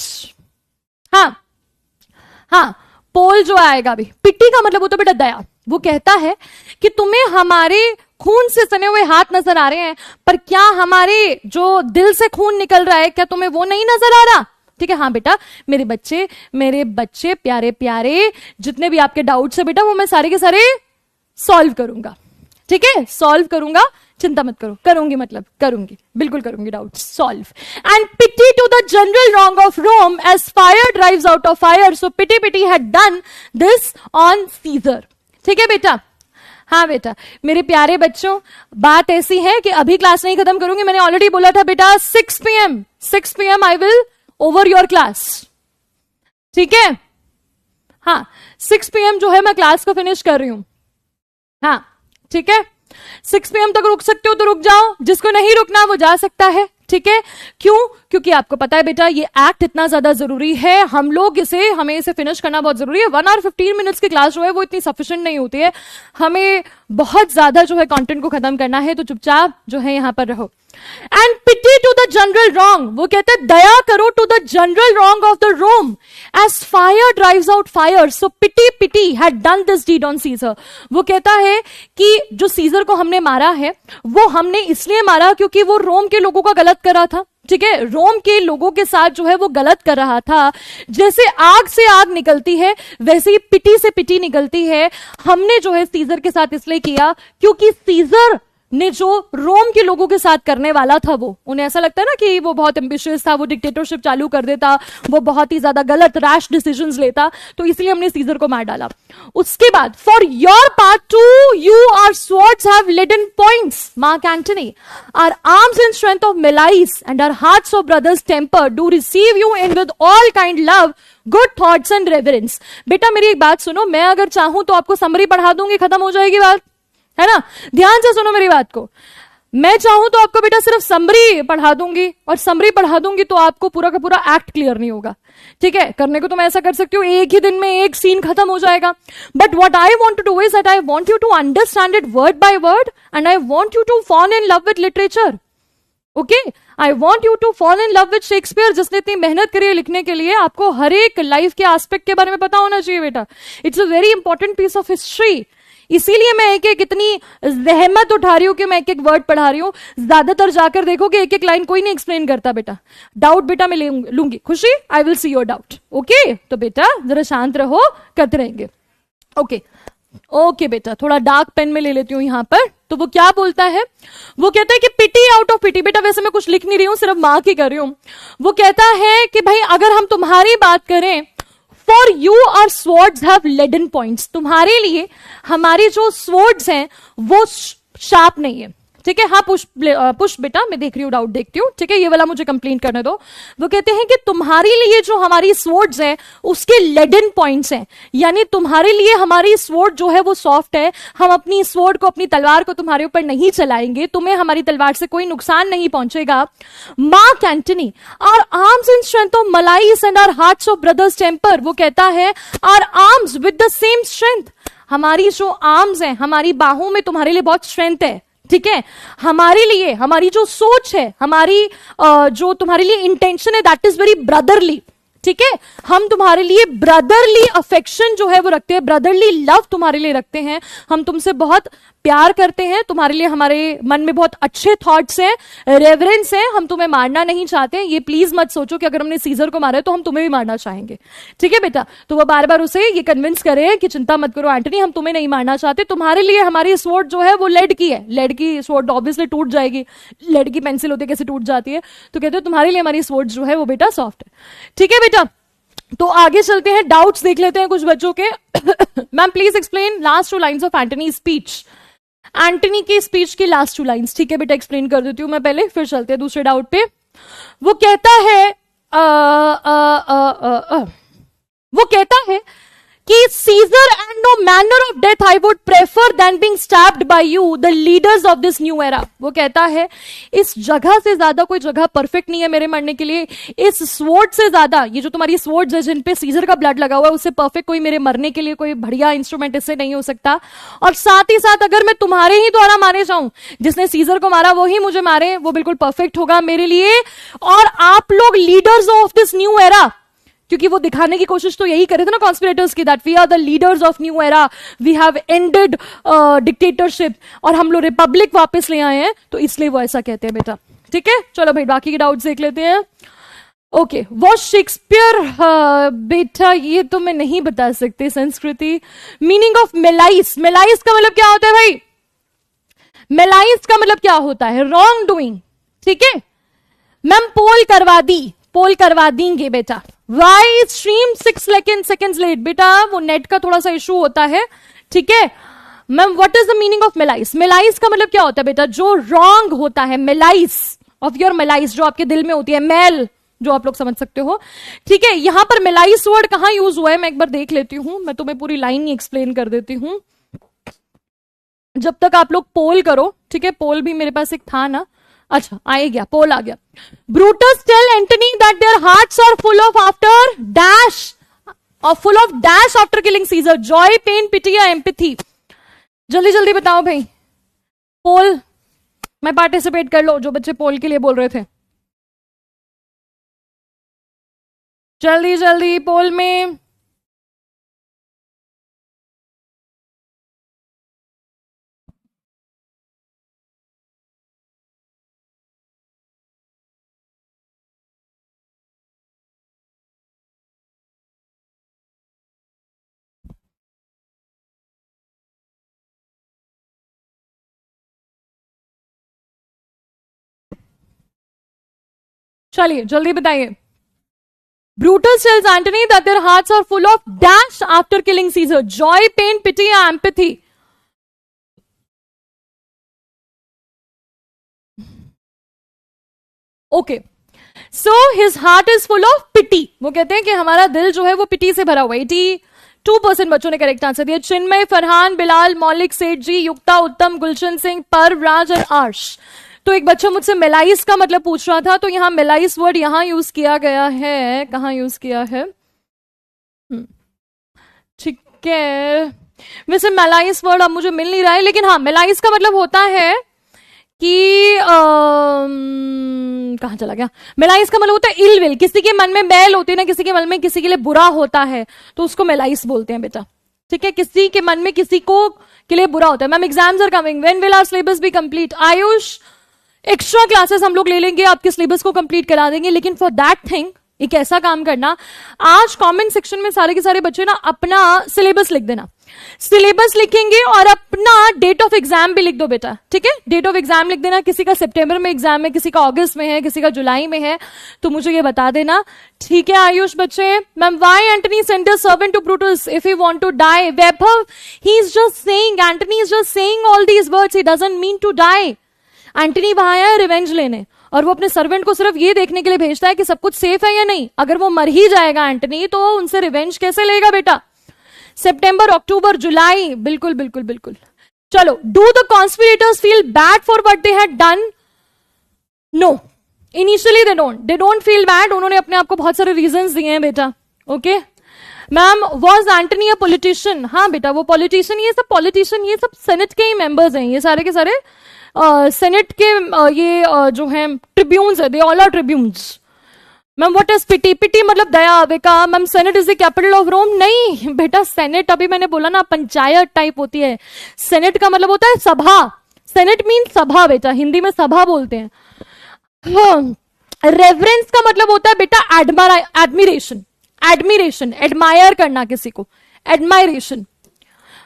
हाँ, पोल जो आएगा अभी, पिट्टी का मतलब वो तो बेटा दया. वो कहता है कि तुम्हें हमारे खून से सने हुए हाथ नजर आ रहे हैं, पर क्या हमारे जो दिल से खून निकल रहा है, क्या तुम्हें वो नहीं नजर आ रहा? ठीक है, हाँ बेटा, मेरे बच्चे प्यारे प्यारे, जितने भी आपके डाउट्स है बेटा वो मैं सारे के सारे सॉल्व करूंगा. ठीक है, सॉल्व करूंगा, चिंता मत करो. करूंगी मतलब करूंगी, बिल्कुल करूंगी doubt solve. And pity to the general wrong of Rome as fire drives out of fire, so pity had done this on Caesar. ठीक है बेटा. हाँ बेटा, मेरे प्यारे बच्चों, बात ऐसी है कि अभी क्लास नहीं खत्म करूंगी. मैंने ऑलरेडी बोला था बेटा 6 PM I will over your class. ठीक है, हाँ 6 PM जो है मैं क्लास को फिनिश कर रही हूं. हाँ ठीक है, 6 PM तक रुक सकते हो तो रुक जाओ, जिसको नहीं रुकना वो जा सकता है. ठीक है, क्यों? क्योंकि आपको पता है बेटा ये एक्ट इतना ज्यादा जरूरी है, हमें इसे फिनिश करना बहुत जरूरी है. 1 hour 15 minutes की क्लास जो है वो इतनी सफिशिएंट नहीं होती है, हमें बहुत ज्यादा जो है कंटेंट को खत्म करना है. तो चुपचाप जो है यहां पर रहो. And pity to the general wrong, वो कहते हैं दया करो to the general wrong of the Rome as fire drives out fire, so pity had done this deed on Caesar. वो कहता है कि जो सीजर को हमने मारा है वो हमने इसलिए मारा क्योंकि वो रोम के लोगों का गलत कर रहा था. ठीक है, रोम के लोगों के साथ जो है वो गलत कर रहा था. जैसे आग से आग निकलती है वैसे ही पिटी से पिटी निकलती है. हमने जो है सीजर के साथ इसलिए किया क्योंकि सीजर ने जो रोम के लोगों के साथ करने वाला था, वो उन्हें ऐसा लगता है ना कि वो बहुत एम्बिशियस था, वो डिक्टेटरशिप चालू कर देता, वो बहुत ही ज्यादा गलत रैश डिसीजंस लेता, तो इसलिए हमने सीजर को मार डाला. उसके बाद for your part to you our swords have leaden points, Mark Antony, our arms in strength of malice and our hearts of brothers temper do receive you in with all kind love, good thoughts and reverence. बेटा मेरी एक बात सुनो, मैं अगर चाहूं तो आपको समरी पढ़ा दूंगी, खत्म हो जाएगी बात, है ना? ध्यान से सुनो मेरी बात को. मैं चाहूं तो आपको बेटा सिर्फ समरी पढ़ा दूंगी, और समरी पढ़ा दूंगी तो आपको पूरा का पूरा एक्ट क्लियर नहीं होगा. ठीक है, करने को तो मैं ऐसा कर सकती हूँ, एक ही दिन में एक सीन खत्म हो जाएगा. But what I want to do is that I want you to understand it word by word and I want you to fall in love with literature. Okay, I want you to fall in love with Shakespeare, जिसने इतनी मेहनत करी है लिखने के लिए. आपको हर एक लाइफ के एस्पेक्ट के बारे में पता होना चाहिए बेटा. It's a very important piece of history. इसीलिए मैं एक एक इतनी जहमत उठा रही हूं कि मैं एक एक वर्ड पढ़ा रही हूं. ज्यादातर जाकर देखोगे एक एक लाइन कोई नहीं एक्सप्लेन करता बेटा. डाउट बेटा मैं लूंगी. खुशी, I will see your doubt. Okay, तो बेटा जरा शांत रहो, करते रहेंगे. ओके बेटा, थोड़ा डार्क पेन में ले लेती हूं यहां पर. तो वो क्या बोलता है? वो कहता है कि पिटी आउट ऑफ पिटी. बेटा वैसे मैं कुछ लिख नहीं रही हूं, सिर्फ मार्क ही कर रही हूं. वो कहता है कि भाई अगर हम तुम्हारी बात करें, for you are swords have leaden points, तुम्हारे लिए हमारी जो स्वर्ड्स हैं वो शार्प नहीं है. ठीक है, हाँ पुश बेटा, मैं देख रही हूँ, डाउट देखती हूँ. ठीक है, ये वाला मुझे कंप्लीट करने दो. वो कहते हैं कि तुम्हारे लिए जो हमारी स्वर्ड्स हैं उसके लेडन पॉइंट्स हैं, यानी तुम्हारे लिए हमारी स्वॉर्ड जो है वो सॉफ्ट है. हम अपनी स्वॉर्ड को, अपनी तलवार को तुम्हारे ऊपर नहीं चलाएंगे, तुम्हें हमारी तलवार से कोई नुकसान नहीं पहुंचेगा. Mark Antony, our arms in strength of malice and our hearts of brothers temper. वो कहता है our arms with the same strength, हमारी जो आर्म्स हैं, हमारी बाहों में तुम्हारे लिए बहुत स्ट्रेंथ है. ठीक है, हमारे लिए हमारी जो सोच है, हमारी जो तुम्हारे लिए इंटेंशन है, दैट इज वेरी ब्रदरली. ठीक है, हम तुम्हारे लिए ब्रदरली अफेक्शन जो है वो रखते हैं, ब्रदरली लव तुम्हारे लिए रखते हैं, हम तुमसे बहुत प्यार करते हैं, तुम्हारे लिए हमारे मन में बहुत अच्छे थॉट्स हैं, रेवरेंस है, हम तुम्हें मारना नहीं चाहते। ये प्लीज मत सोचो कि अगर हमने सीजर को मारा है तो हम तुम्हें भी मारना चाहेंगे, ठीक है बेटा। तो वो बार बार उसे ये कन्विंस करे कि चिंता मत करो एंटनी, हम तुम्हें नहीं मारना चाहते, तुम्हारे लिए हमारी स्वॉर्ड जो है वो लेड की है, लेड की स्वॉर्ड ऑब्वियसली टूट जाएगी, लेड की पेंसिल होती है कैसे टूट जाती है, तो कहते हैं तुम्हारे लिए हमारी स्वॉर्ड जो है वो बेटा सॉफ्ट है, ठीक है बेटा। तो आगे चलते हैं, डाउट्स देख लेते हैं कुछ बच्चों के। Ma'am please explain last 2 lines of Antony speech, Antony की स्पीच की लास्ट 2 लाइन्स, ठीक है बेटा, एक्सप्लेन कर देती हूं मैं पहले, फिर चलते हैं दूसरे डाउट पे। वो कहता है वो कहता है कि Caesar and no manner of death I would prefer than being stabbed by you the leaders of this new era. वो कहता है इस जगह से ज्यादा कोई जगह परफेक्ट नहीं है मेरे मरने के लिए, इस स्वॉर्ड से ज्यादा, ये जो तुम्हारी स्वॉर्ड है जिन पे सीजर का ब्लड लगा हुआ है, उससे परफेक्ट कोई मेरे मरने के लिए कोई बढ़िया इंस्ट्रूमेंट इससे नहीं हो सकता। और साथ ही साथ अगर मैं तुम्हारे ही द्वारा मारे जाऊं, जिसने सीजर को मारा वो ही मुझे मारे, वो बिल्कुल परफेक्ट होगा मेरे लिए। और आप लोग leaders of this new era, क्योंकि वो दिखाने की कोशिश तो यही करे थे ना कॉन्स्पिरेटर्स की, that we are the leaders of new era, we have ended dictatorship, और हम लोग रिपब्लिक वापस ले आए हैं, तो इसलिए वो ऐसा कहते हैं बेटा, ठीक है। चलो भाई बाकी के डाउट्स देख लेते हैं। ओके, वो शेक्सपियर, बेटा ये तो मैं नहीं बता सकती, संस्कृति, मीनिंग ऑफ मेलाइस, मेलाइस का मतलब क्या होता है भाई, मेलाइस का मतलब क्या होता है, रॉन्ग डूइंग, ठीक है। मैम पोल करवा दी, पोल करवा देंगे बेटा। वाई स्ट्रीम 6 सेकेंड्स लेट, बेटा वो नेट का थोड़ा सा इशू होता है, ठीक है। Ma'am what is the meaning of malice, malice का मतलब क्या होता है बेटा, जो रॉन्ग होता है, मेलाइस ऑफ योर मेलाइस, जो आपके दिल में होती है, मेल जो आप लोग समझ सकते हो, ठीक है। यहां पर मेलाइस वर्ड कहां यूज हुआ है मैं एक बार देख लेती हूं, मैं तुम्हें पूरी लाइन ही एक्सप्लेन कर देती हूं जब तक आप लोग पोल करो, ठीक है। पोल भी मेरे पास एक था ना, अच्छा आ गया, पोल आ गया। Brutus tell Antony that their hearts are full of after dash, और full of dash after killing Caesar, joy, pain, pity या एम्पैथी। जल्दी जल्दी बताओ भाई, पोल में पार्टिसिपेट कर लो जो बच्चे पोल के लिए बोल रहे थे, जल्दी जल्दी पोल में। चलिए जल्दी बताइए। Brutus tells Antony that their hearts are full of dash after killing Caesar, joy, pain, pity या empathy. Okay, so his heart is full of pity, वो कहते हैं कि हमारा दिल जो है वो पिटी से भरा हुआ है। 82% बच्चों ने करेक्ट आंसर दिया। चिन्मय, फरहान, बिलाल, मौलिक, सेठ जी, युक्ता, उत्तम, गुलशन सिंह, पर्व, राज और आर्श। तो एक बच्चा मुझसे मेलाइस का मतलब पूछ रहा था, तो यहां मेलाइस वर्ड यहां यूज किया गया है, कहां यूज किया है, ठीक है। वैसे मेलाइस वर्ड अब मुझे मिल नहीं रहा है, लेकिन हाँ मेलाइस का मतलब होता है कि कहां चला गया, मेलाइस का मतलब होता है इल विल, किसी के मन में मैल होती है ना, किसी के मन में किसी के लिए बुरा होता है तो उसको मेलाइस बोलते हैं बेटा, ठीक है। किसी के मन में किसी को के लिए बुरा होता है। Ma'am exams are coming, when will our syllabus be complete. Ayush extra classes हम लोग ले लेंगे, आपके सिलेबस को कंप्लीट करा देंगे, लेकिन फॉर दैट थिंग एक ऐसा काम करना, आज कमेंट सेक्शन में सारे के सारे बच्चे ना अपना सिलेबस लिख देना, सिलेबस लिखेंगे और अपना डेट ऑफ एग्जाम भी लिख दो बेटा, ठीक है। डेट ऑफ एग्जाम लिख देना, किसी का सितंबर में एग्जाम है, किसी का अगस्त में है, किसी का जुलाई में है, तो मुझे ये बता देना, ठीक है आयुष बच्चे। Ma'am why Antony sent a servant to Brutus if he want to die, Vaibhav he is just saying, Antony is just saying all these words, he doesn't mean to die. Antony वहां आया है रिवेंज लेने, और वो अपने servant को सिर्फ ये देखने के लिए भेजता है कि सब कुछ सेफ है या नहीं। अगर वो मर ही जाएगा एंटनी, तो उनसे रिवेंज कैसे लेगा बेटा। सितंबर, अक्टूबर, जुलाई, बिल्कुल बिल्कुल बिल्कुल। चलो, do the conspirators feel bad for what they had done? No, initially they don't feel bad, उन्होंने अपने आप को बहुत सारे रीजंस दिए हैं बेटा, okay. Ma'am was Antony a politician? हाँ बेटा वो पॉलिटिशियन, ये सब सेनेट के ही मेंबर्स हैं, ये सारे के सारे सेनेट के ये जो हैं ट्रिब्यून्स है, they all are tribunes, ma'am what is pity? Pity मतलब दया, Vika. Ma'am senate is the capital of Rome? नहीं बेटा, सेनेट अभी मैंने बोला ना पंचायत टाइप होती है। सेनेट का मतलब होता है सभा। सेनेट मीन सभा बेटा, हिंदी में सभा बोलते हैं। रेवरेंस का मतलब होता है बेटा एडमिरेशन। एडमिरेशन, एडमायर करना किसी को, admiration.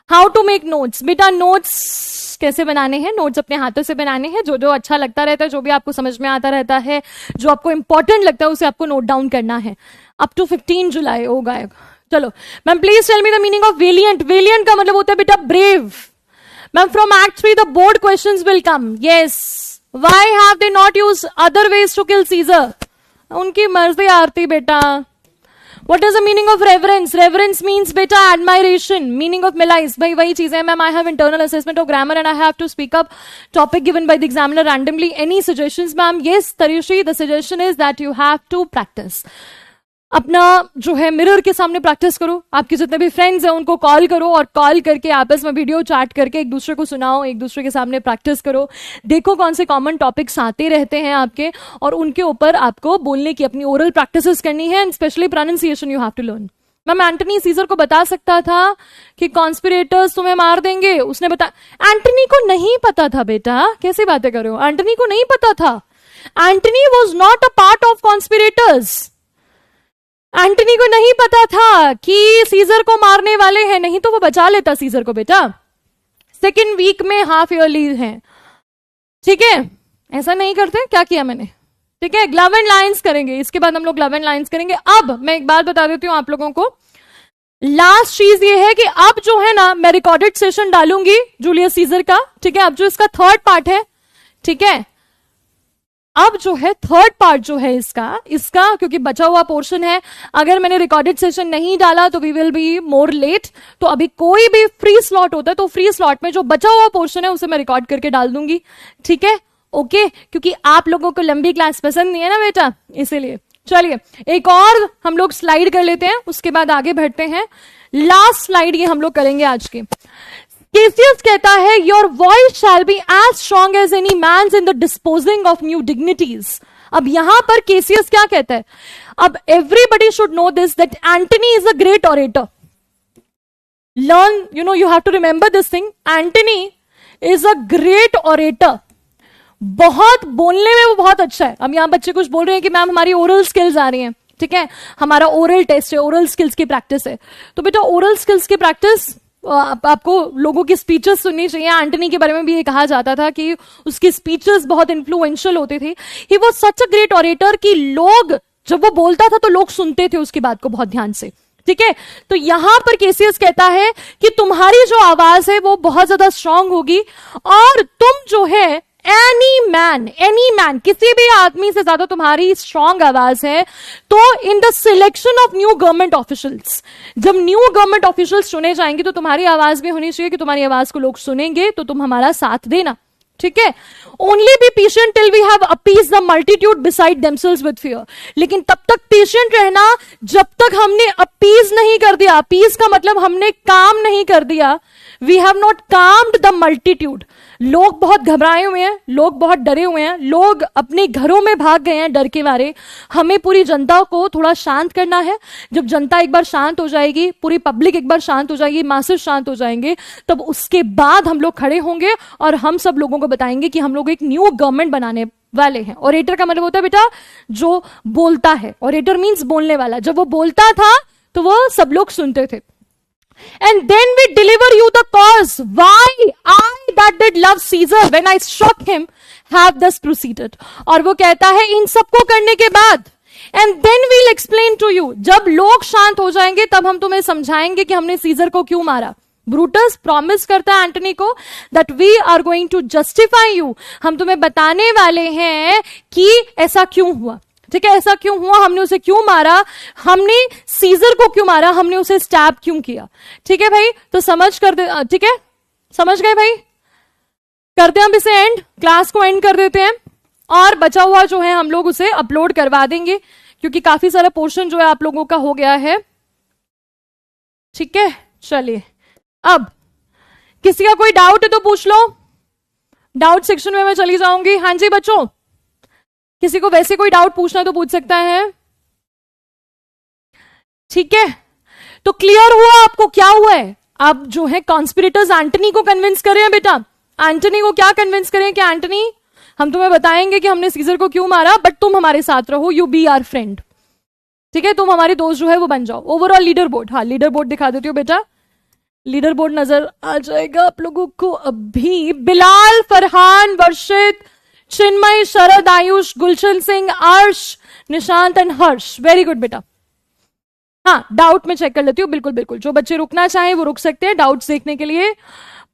How to make notes? बेटा नोट्स कैसे बनाने हैं? नोट्स अपने हाथों से बनाने हैं। जो जो अच्छा लगता रहता है, जो भी आपको समझ में आता रहता है, जो आपको इंपॉर्टेंट लगता है, उसे आपको नोट डाउन करना है। अप टू 15 जुलाई होगा। चलो ma'am please tell me the meaning of valiant. Valiant का मतलब होता है बेटा brave. Ma'am from act 3 the board questions will come. Yes, why have they not used other ways to kill Caesar? उनकी मर्जी आरती बेटा। What is the meaning of reverence? Reverence means beta admiration. Meaning of melise, भाई वही चीज है ma'am. I have internal assessment of grammar and I have to speak up topic given by the examiner randomly. Any suggestions, ma'am? Yes, Tarushi, the suggestion is that you have to practice. अपना जो है mirror के सामने practice करो। आपके जितने भी friends हैं उनको कॉल करो और कॉल करके आपस में वीडियो चैट करके एक दूसरे को सुनाओ, एक दूसरे के सामने प्रैक्टिस करो। देखो कौन से कॉमन टॉपिक्स आते रहते हैं आपके, और उनके ऊपर आपको बोलने की अपनी ओरल प्रैक्टिसेस करनी है। And specially pronunciation you have to learn. Ma'am Antony Caesar को बता सकता था कि कॉन्स्पिरेटर्स तुम्हें मार देंगे, उसने बताया। एंटनी को नहीं पता था बेटा, कैसी बातें कर रहे हो? एंटनी को नहीं पता था। Antony was not a part of conspirators. Antony को नहीं पता था कि सीजर को मारने वाले हैं, नहीं तो वो बचा लेता सीजर को बेटा। सेकेंड वीक में हाफ ईयरली है, ठीक है? ऐसा नहीं करते। क्या किया मैंने? ठीक है, ग्लव एंड लाइन्स करेंगे, इसके बाद हम लोग ग्लव एंड लाइन्स करेंगे। अब मैं एक बात बता देती हूं आप लोगों को। लास्ट चीज ये है कि अब जो है ना, मैं रिकॉर्डेड सेशन डालूंगी जूलियस सीजर का, ठीक है? अब जो इसका थर्ड पार्ट है, ठीक है, अब जो है थर्ड पार्ट जो है इसका क्योंकि बचा हुआ पोर्शन है, अगर मैंने रिकॉर्डेड सेशन नहीं डाला तो we will be more late. तो अभी कोई भी फ्री स्लॉट होता है तो फ्री स्लॉट में जो बचा हुआ पोर्शन है उसे मैं रिकॉर्ड करके डाल दूंगी, ठीक है? ओके, क्योंकि आप लोगों को लंबी क्लास पसंद नहीं है ना बेटा, इसीलिए। चलिए एक और हम लोग स्लाइड कर लेते हैं, उसके बाद आगे बढ़ते हैं। लास्ट स्लाइड ये हम लोग करेंगे आज की। केसियस कहता है your voice shall be as strong as any man's in the disposing of new dignities. अब यहां पर केसियस क्या कहता है? अब everybody should know this that Antony is a great orator. Learn, you have to remember this thing. Antony is a great orator. बहुत बोलने में वो बहुत अच्छा है। अब यहां बच्चे कुछ बोल रहे हैं कि मैम हमारी ओरल स्किल्स आ रही हैं, ठीक है? हमारा ओरल टेस्ट है, ओरल स्किल्स की प्रैक्टिस है। तो बेटा ओरल स्किल्स की प्रैक्टिस, आपको लोगों की स्पीचेस सुननी चाहिए। एंटनी के बारे में भी ये कहा जाता था कि उसकी स्पीचेस बहुत इन्फ्लुएंशियल होती थी। He was such a great orator कि लोग जब वो बोलता था तो लोग सुनते थे उसकी बात को बहुत ध्यान से, ठीक है? तो यहां पर केसियस कहता है कि तुम्हारी जो आवाज है वो बहुत ज्यादा स्ट्रांग होगी, और तुम जो है एनी मैन किसी भी आदमी से ज्यादा तुम्हारी स्ट्रांग आवाज है। तो in the selection of new government officials, जब न्यू गवर्नमेंट ऑफिशियल्स चुने जाएंगे तो तुम्हारी आवाज भी होनी चाहिए कि तुम्हारी आवाज को लोग सुनेंगे, तो तुम हमारा साथ देना, ठीक है? Only be patient till we have appease the multitude beside themselves with fear. लेकिन तब तक पेशेंट रहना जब तक हमने अपीज नहीं कर दिया। अपीज का मतलब हमने काम नहीं कर दिया। We have not calmed the multitude. लोग बहुत घबराए हुए हैं, लोग बहुत डरे हुए हैं, लोग अपने घरों में भाग गए हैं डर के मारे। हमें पूरी जनता को थोड़ा शांत करना है। जब जनता एक बार शांत हो जाएगी, पूरी पब्लिक एक बार शांत हो जाएगी, मासेस शांत हो जाएंगे, तब उसके बाद हम लोग खड़े होंगे और हम सब लोगों को बताएंगे कि हम लोग एक न्यू गवर्नमेंट बनाने वाले हैं। ऑरेटर का मतलब होता है बेटा जो बोलता है। ऑरेटर मीन्स बोलने वाला। जब वो बोलता था तो वो सब लोग सुनते थे। And then we deliver you the cause why I that did love Caesar when I struck him have thus proceeded. और वो कहता है इन सबको करने के बाद and then we'll explain to you, जब लोग शांत हो जाएंगे तब हम तुम्हें समझाएंगे कि हमने सीजर को क्यों मारा। ब्रूटस प्रॉमिस करता है एंटनी को that we are going to justify you, हम तुम्हें बताने वाले हैं कि ऐसा क्यों हुआ, ठीक है? ऐसा क्यों हुआ, हमने उसे क्यों मारा, हमने सीजर को क्यों मारा, हमने उसे स्टैब क्यों किया, ठीक है भाई? तो समझ कर दे, ठीक है? समझ गए भाई? करते हैं हम इसे एंड, क्लास को एंड कर देते हैं, और बचा हुआ जो है हम लोग उसे अपलोड करवा देंगे क्योंकि काफी सारा पोर्शन जो है आप लोगों का हो गया है, ठीक है? चलिए अब किसी का कोई डाउट है तो पूछ लो। डाउट सेक्शन में मैं चली जाऊंगी। हाँ जी बच्चों, किसी को वैसे कोई डाउट पूछना है तो पूछ सकता है। ठीक है, तो क्लियर हुआ आपको क्या हुआ है? अब जो है कॉन्स्पिरेटर्स एंटनी को कन्विंस कर रहे हैं बेटा। एंटनी को क्या कन्विंस करें कि एंटनी हम तुम्हें बताएंगे कि हमने सीजर को क्यों मारा, बट तुम हमारे साथ रहो, यू बी आवर फ्रेंड। ठीक है, तुम हमारे दोस्त जो है वो बन जाओ। ओवरऑल लीडर बोर्ड, हाँ लीडर बोर्ड दिखा देती हूँ बेटा, लीडर बोर्ड नजर आ जाएगा आप लोगों को अभी। बिलाल, फरहान, वर्षित, चिन्मय, शरद, आयुष, गुलशन सिंह, अर्श, Nishant and Harsh. Very good बेटा। हाँ, डाउट में चेक कर लेती हूँ, बिल्कुल बिल्कुल, जो बच्चे रुकना चाहें वो रुक सकते हैं डाउट्स देखने के लिए।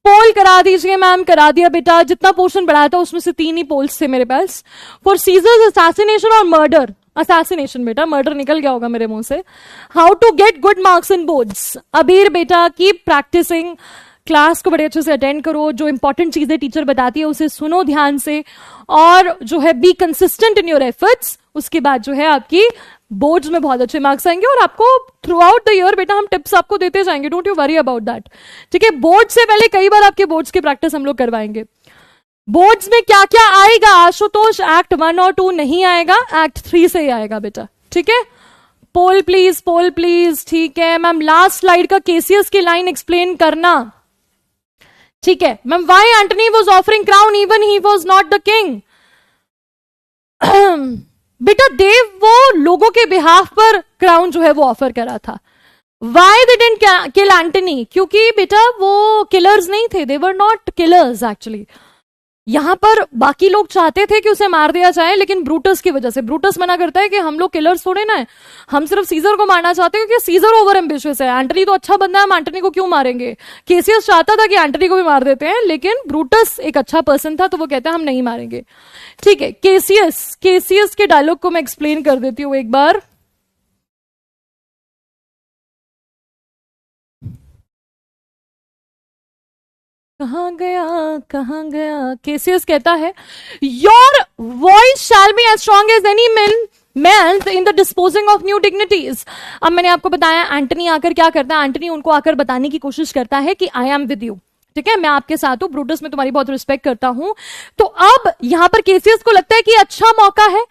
पोल करा दीजिए मैम। करा दिया बेटा, जितना पोर्शन बढ़ाया था उसमें से 3 ही पोल्स थे मेरे पास। फॉर सीजर्स, असैसिनेशन और मर्डर। असैसिनेशन बेटा, मर्डर निकल गया होगा मेरे मुंह से। How to get good marks in boards. Abir बेटा, कीप प्रैक्टिसिंग, क्लास को बड़े अच्छे से अटेंड करो, जो इंपॉर्टेंट चीजें टीचर बताती है उसे सुनो ध्यान से, और जो है be consistent in your efforts. उसके बाद जो है आपकी बोर्ड्स में बहुत अच्छे मार्क्स आएंगे, और आपको थ्रू आउट द ईयर बेटा हम टिप्स आपको देते जाएंगे, don't you worry about that. ठीक है, बोर्ड से पहले कई बार आपके बोर्ड्स की प्रैक्टिस हम लोग करवाएंगे। बोर्ड्स में क्या क्या आएगा आशुतोष? एक्ट 1 और 2 नहीं आएगा, एक्ट 3 से ही आएगा बेटा। ठीक है, पोल प्लीज, पोल प्लीज। ठीक है मैम, लास्ट स्लाइड का केसीएस की लाइन एक्सप्लेन करना। ठीक है ma'am, why Antony was offering crown even he was not the king. बेटा देव वो लोगों के बिहाफ पर क्राउन जो है वो ऑफर करा था। Why they didn't kill Antony? क्योंकि बेटा वो किलर्स नहीं थे, दे वर नॉट किलर्स एक्चुअली। यहां पर बाकी लोग चाहते थे कि उसे मार दिया जाए, लेकिन ब्रूटस की वजह से, ब्रूटस मना करता है कि हम लोग किलर्स थोड़े ना है, हम सिर्फ सीजर को मारना चाहते हैं क्योंकि सीजर ओवर एम्बिशियस है। एंटनी तो अच्छा बंदा है, हम एंटनी को क्यों मारेंगे? केसीएस चाहता था कि एंटनी को भी मार देते हैं, लेकिन ब्रूटस एक अच्छा पर्सन था तो वो कहता है हम नहीं मारेंगे। ठीक है, केसीएस के डायलॉग को मैं एक्सप्लेन कर देती हूं एक बार। कहां गया? केसीएस कहता है your voice shall be as strong as any man's in the disposing of new dignities. अब मैंने आपको बताया एंटनी आकर क्या करता है, एंटनी उनको आकर बताने की कोशिश करता है कि आई एम विद यू। ठीक है, मैं आपके साथ हूं, ब्रूटस में तुम्हारी बहुत रिस्पेक्ट करता हूं। तो अब यहां पर केसीएस को लगता है कि अच्छा मौका है,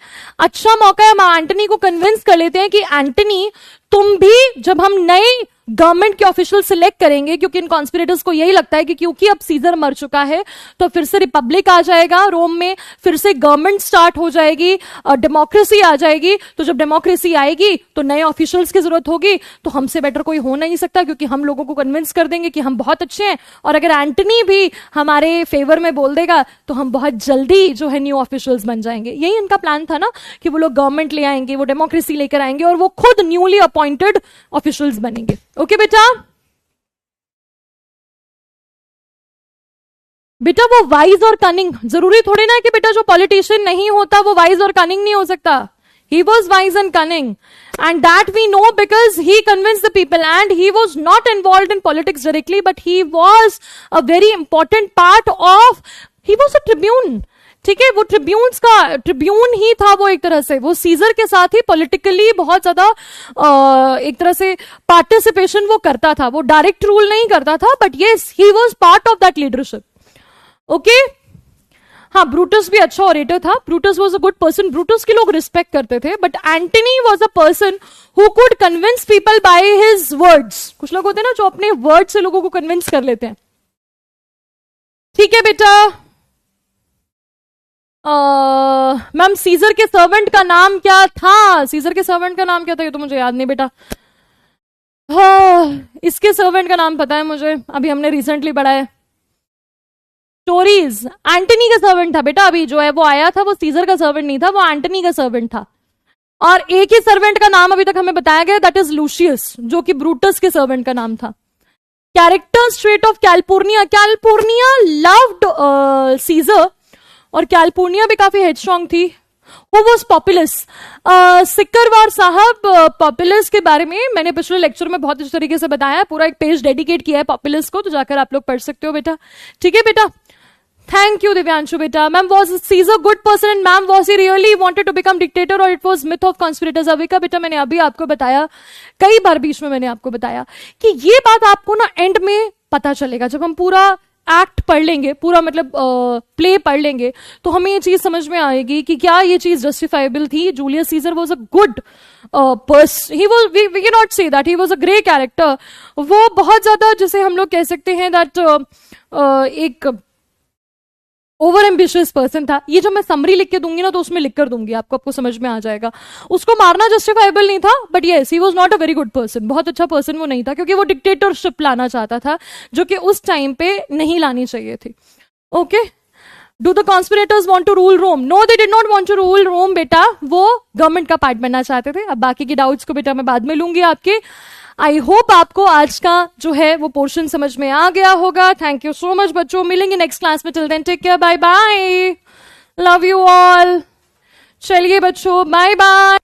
हम एंटनी को कन्विंस कर लेते हैं कि एंटनी तुम भी, जब हम नए गवर्नमेंट के ऑफिशियल सिलेक्ट करेंगे, क्योंकि इन कॉन्स्पिरेटर्स को यही लगता है कि क्योंकि अब सीजर मर चुका है तो फिर से रिपब्लिक आ जाएगा रोम में, फिर से गवर्नमेंट स्टार्ट हो जाएगी, डेमोक्रेसी आ जाएगी। तो जब डेमोक्रेसी आएगी तो नए ऑफिशियल्स की जरूरत होगी, तो हमसे बेटर कोई हो नहीं सकता, क्योंकि हम लोगों को कन्विंस कर देंगे कि हम बहुत अच्छे हैं, और अगर एंटनी भी हमारे फेवर में बोल देगा तो हम बहुत जल्दी जो है न्यू ऑफिशियल्स बन जाएंगे। यही इनका प्लान था ना, कि वो लोग गवर्नमेंट ले आएंगे, वो डेमोक्रेसी लेकर आएंगे, और वो खुद न्यूली अपॉइंटेड ऑफिशियल्स बनेंगे। ओके बेटा, बेटा वो वाइज और कनिंग, जरूरी थोड़ी ना है कि बेटा जो पॉलिटिशियन नहीं होता वो वाइज और कनिंग नहीं हो सकता। He was wise and cunning, and that we know because he convinced the people, and he was not involved in politics directly, but he was a very important part of, he was a tribune. ठीक है, वो Tribune ही था वो, एक तरह से वो scissor के साथ ही पॉलिटिकली बहुत ज्यादा एक तरह से पार्टिसिपेशन वो करता था, वो डायरेक्ट रूल नहीं करता था, but yes he was part of that leadership. Okay, हाँ ब्रूटस भी अच्छा ऑरेटर था, Brutus was a good person, Brutus के लोग रिस्पेक्ट करते थे, but Antony was a person who could convince people by his words. कुछ लोग होते हैं ना जो अपने वर्ड से लोगों को कन्विंस कर लेते हैं। ठीक है बेटा, मैम सीजर के सर्वेंट का नाम क्या था? सीजर के सर्वेंट का नाम क्या था ये तो मुझे याद नहीं बेटा। इसके सर्वेंट का नाम पता है मुझे, अभी हमने रिसेंटली पढ़ा है स्टोरीज। एंटनी का सर्वेंट था बेटा, अभी जो है वो आया था वो सीजर का सर्वेंट नहीं था, वो एंटनी का सर्वेंट था। और एक ही सर्वेंट का नाम अभी तक हमें बताया गया, दैट इज लूशियस, जो कि ब्रूटस के सर्वेंट का नाम था। Character trait of Calpurnia, Calpurnia loved Caesar, और कैलपुर्निया भी काफी हेडस्ट्रॉन्ग थी। Who was populous? सिक्करवार साहब, पॉपुलस के बारे में मैंने पिछले लेक्चर में बहुत अच्छे तरीके से बताया है, पूरा एक पेज डेडिकेट किया है पॉपुलस को, तो जाकर आप लोग पढ़ सकते हो बेटा। ठीक है बेटा, थैंक यू दिव्यांशु बेटा। Ma'am was Caesar good person and ma'am was he really wanted to become dictator और it was myth of conspirators? Avika बेटा मैंने अभी आपको बताया, कई बार बीच में मैंने आपको बताया कि ये बात आपको ना एंड में पता चलेगा, जब हम पूरा एक्ट पढ़ लेंगे, पूरा मतलब प्ले पढ़ लेंगे, तो हमें ये चीज समझ में आएगी कि क्या ये चीज जस्टिफाइबल थी। Julius Caesar was a good he was, we cannot say that he was a grey character. वो बहुत ज्यादा जैसे हम लोग कह सकते हैं that एक ओवर एम्बिशियस पर्सन था. ये जो मैं समरी लिख के दूंगी ना तो उसमें लिख कर दूंगी आपको समझ में आ जाएगा. उसको मारना जस्टिफाइबल नहीं था, but yes he was not a very good person. बहुत अच्छा पर्सन वो नहीं था, क्योंकि वो डिक्टेटरशिप लाना चाहता था जो कि उस टाइम पे नहीं लानी चाहिए थी. Okay, do the conspirators want to rule Rome? No, they did not want to rule Rome बेटा. वो गवर्नमेंट का पार्ट बनना चाहते थे. अब बाकी की डाउट्स को बेटा मैं बाद में लूंगी आपके. आई होप आपको आज का जो है वो पोर्शन समझ में आ गया होगा. थैंक यू सो मच बच्चों. मिलेंगे नेक्स्ट क्लास में. Till then take care. Bye bye. Love you all. चलिए बच्चों, बाय बाय.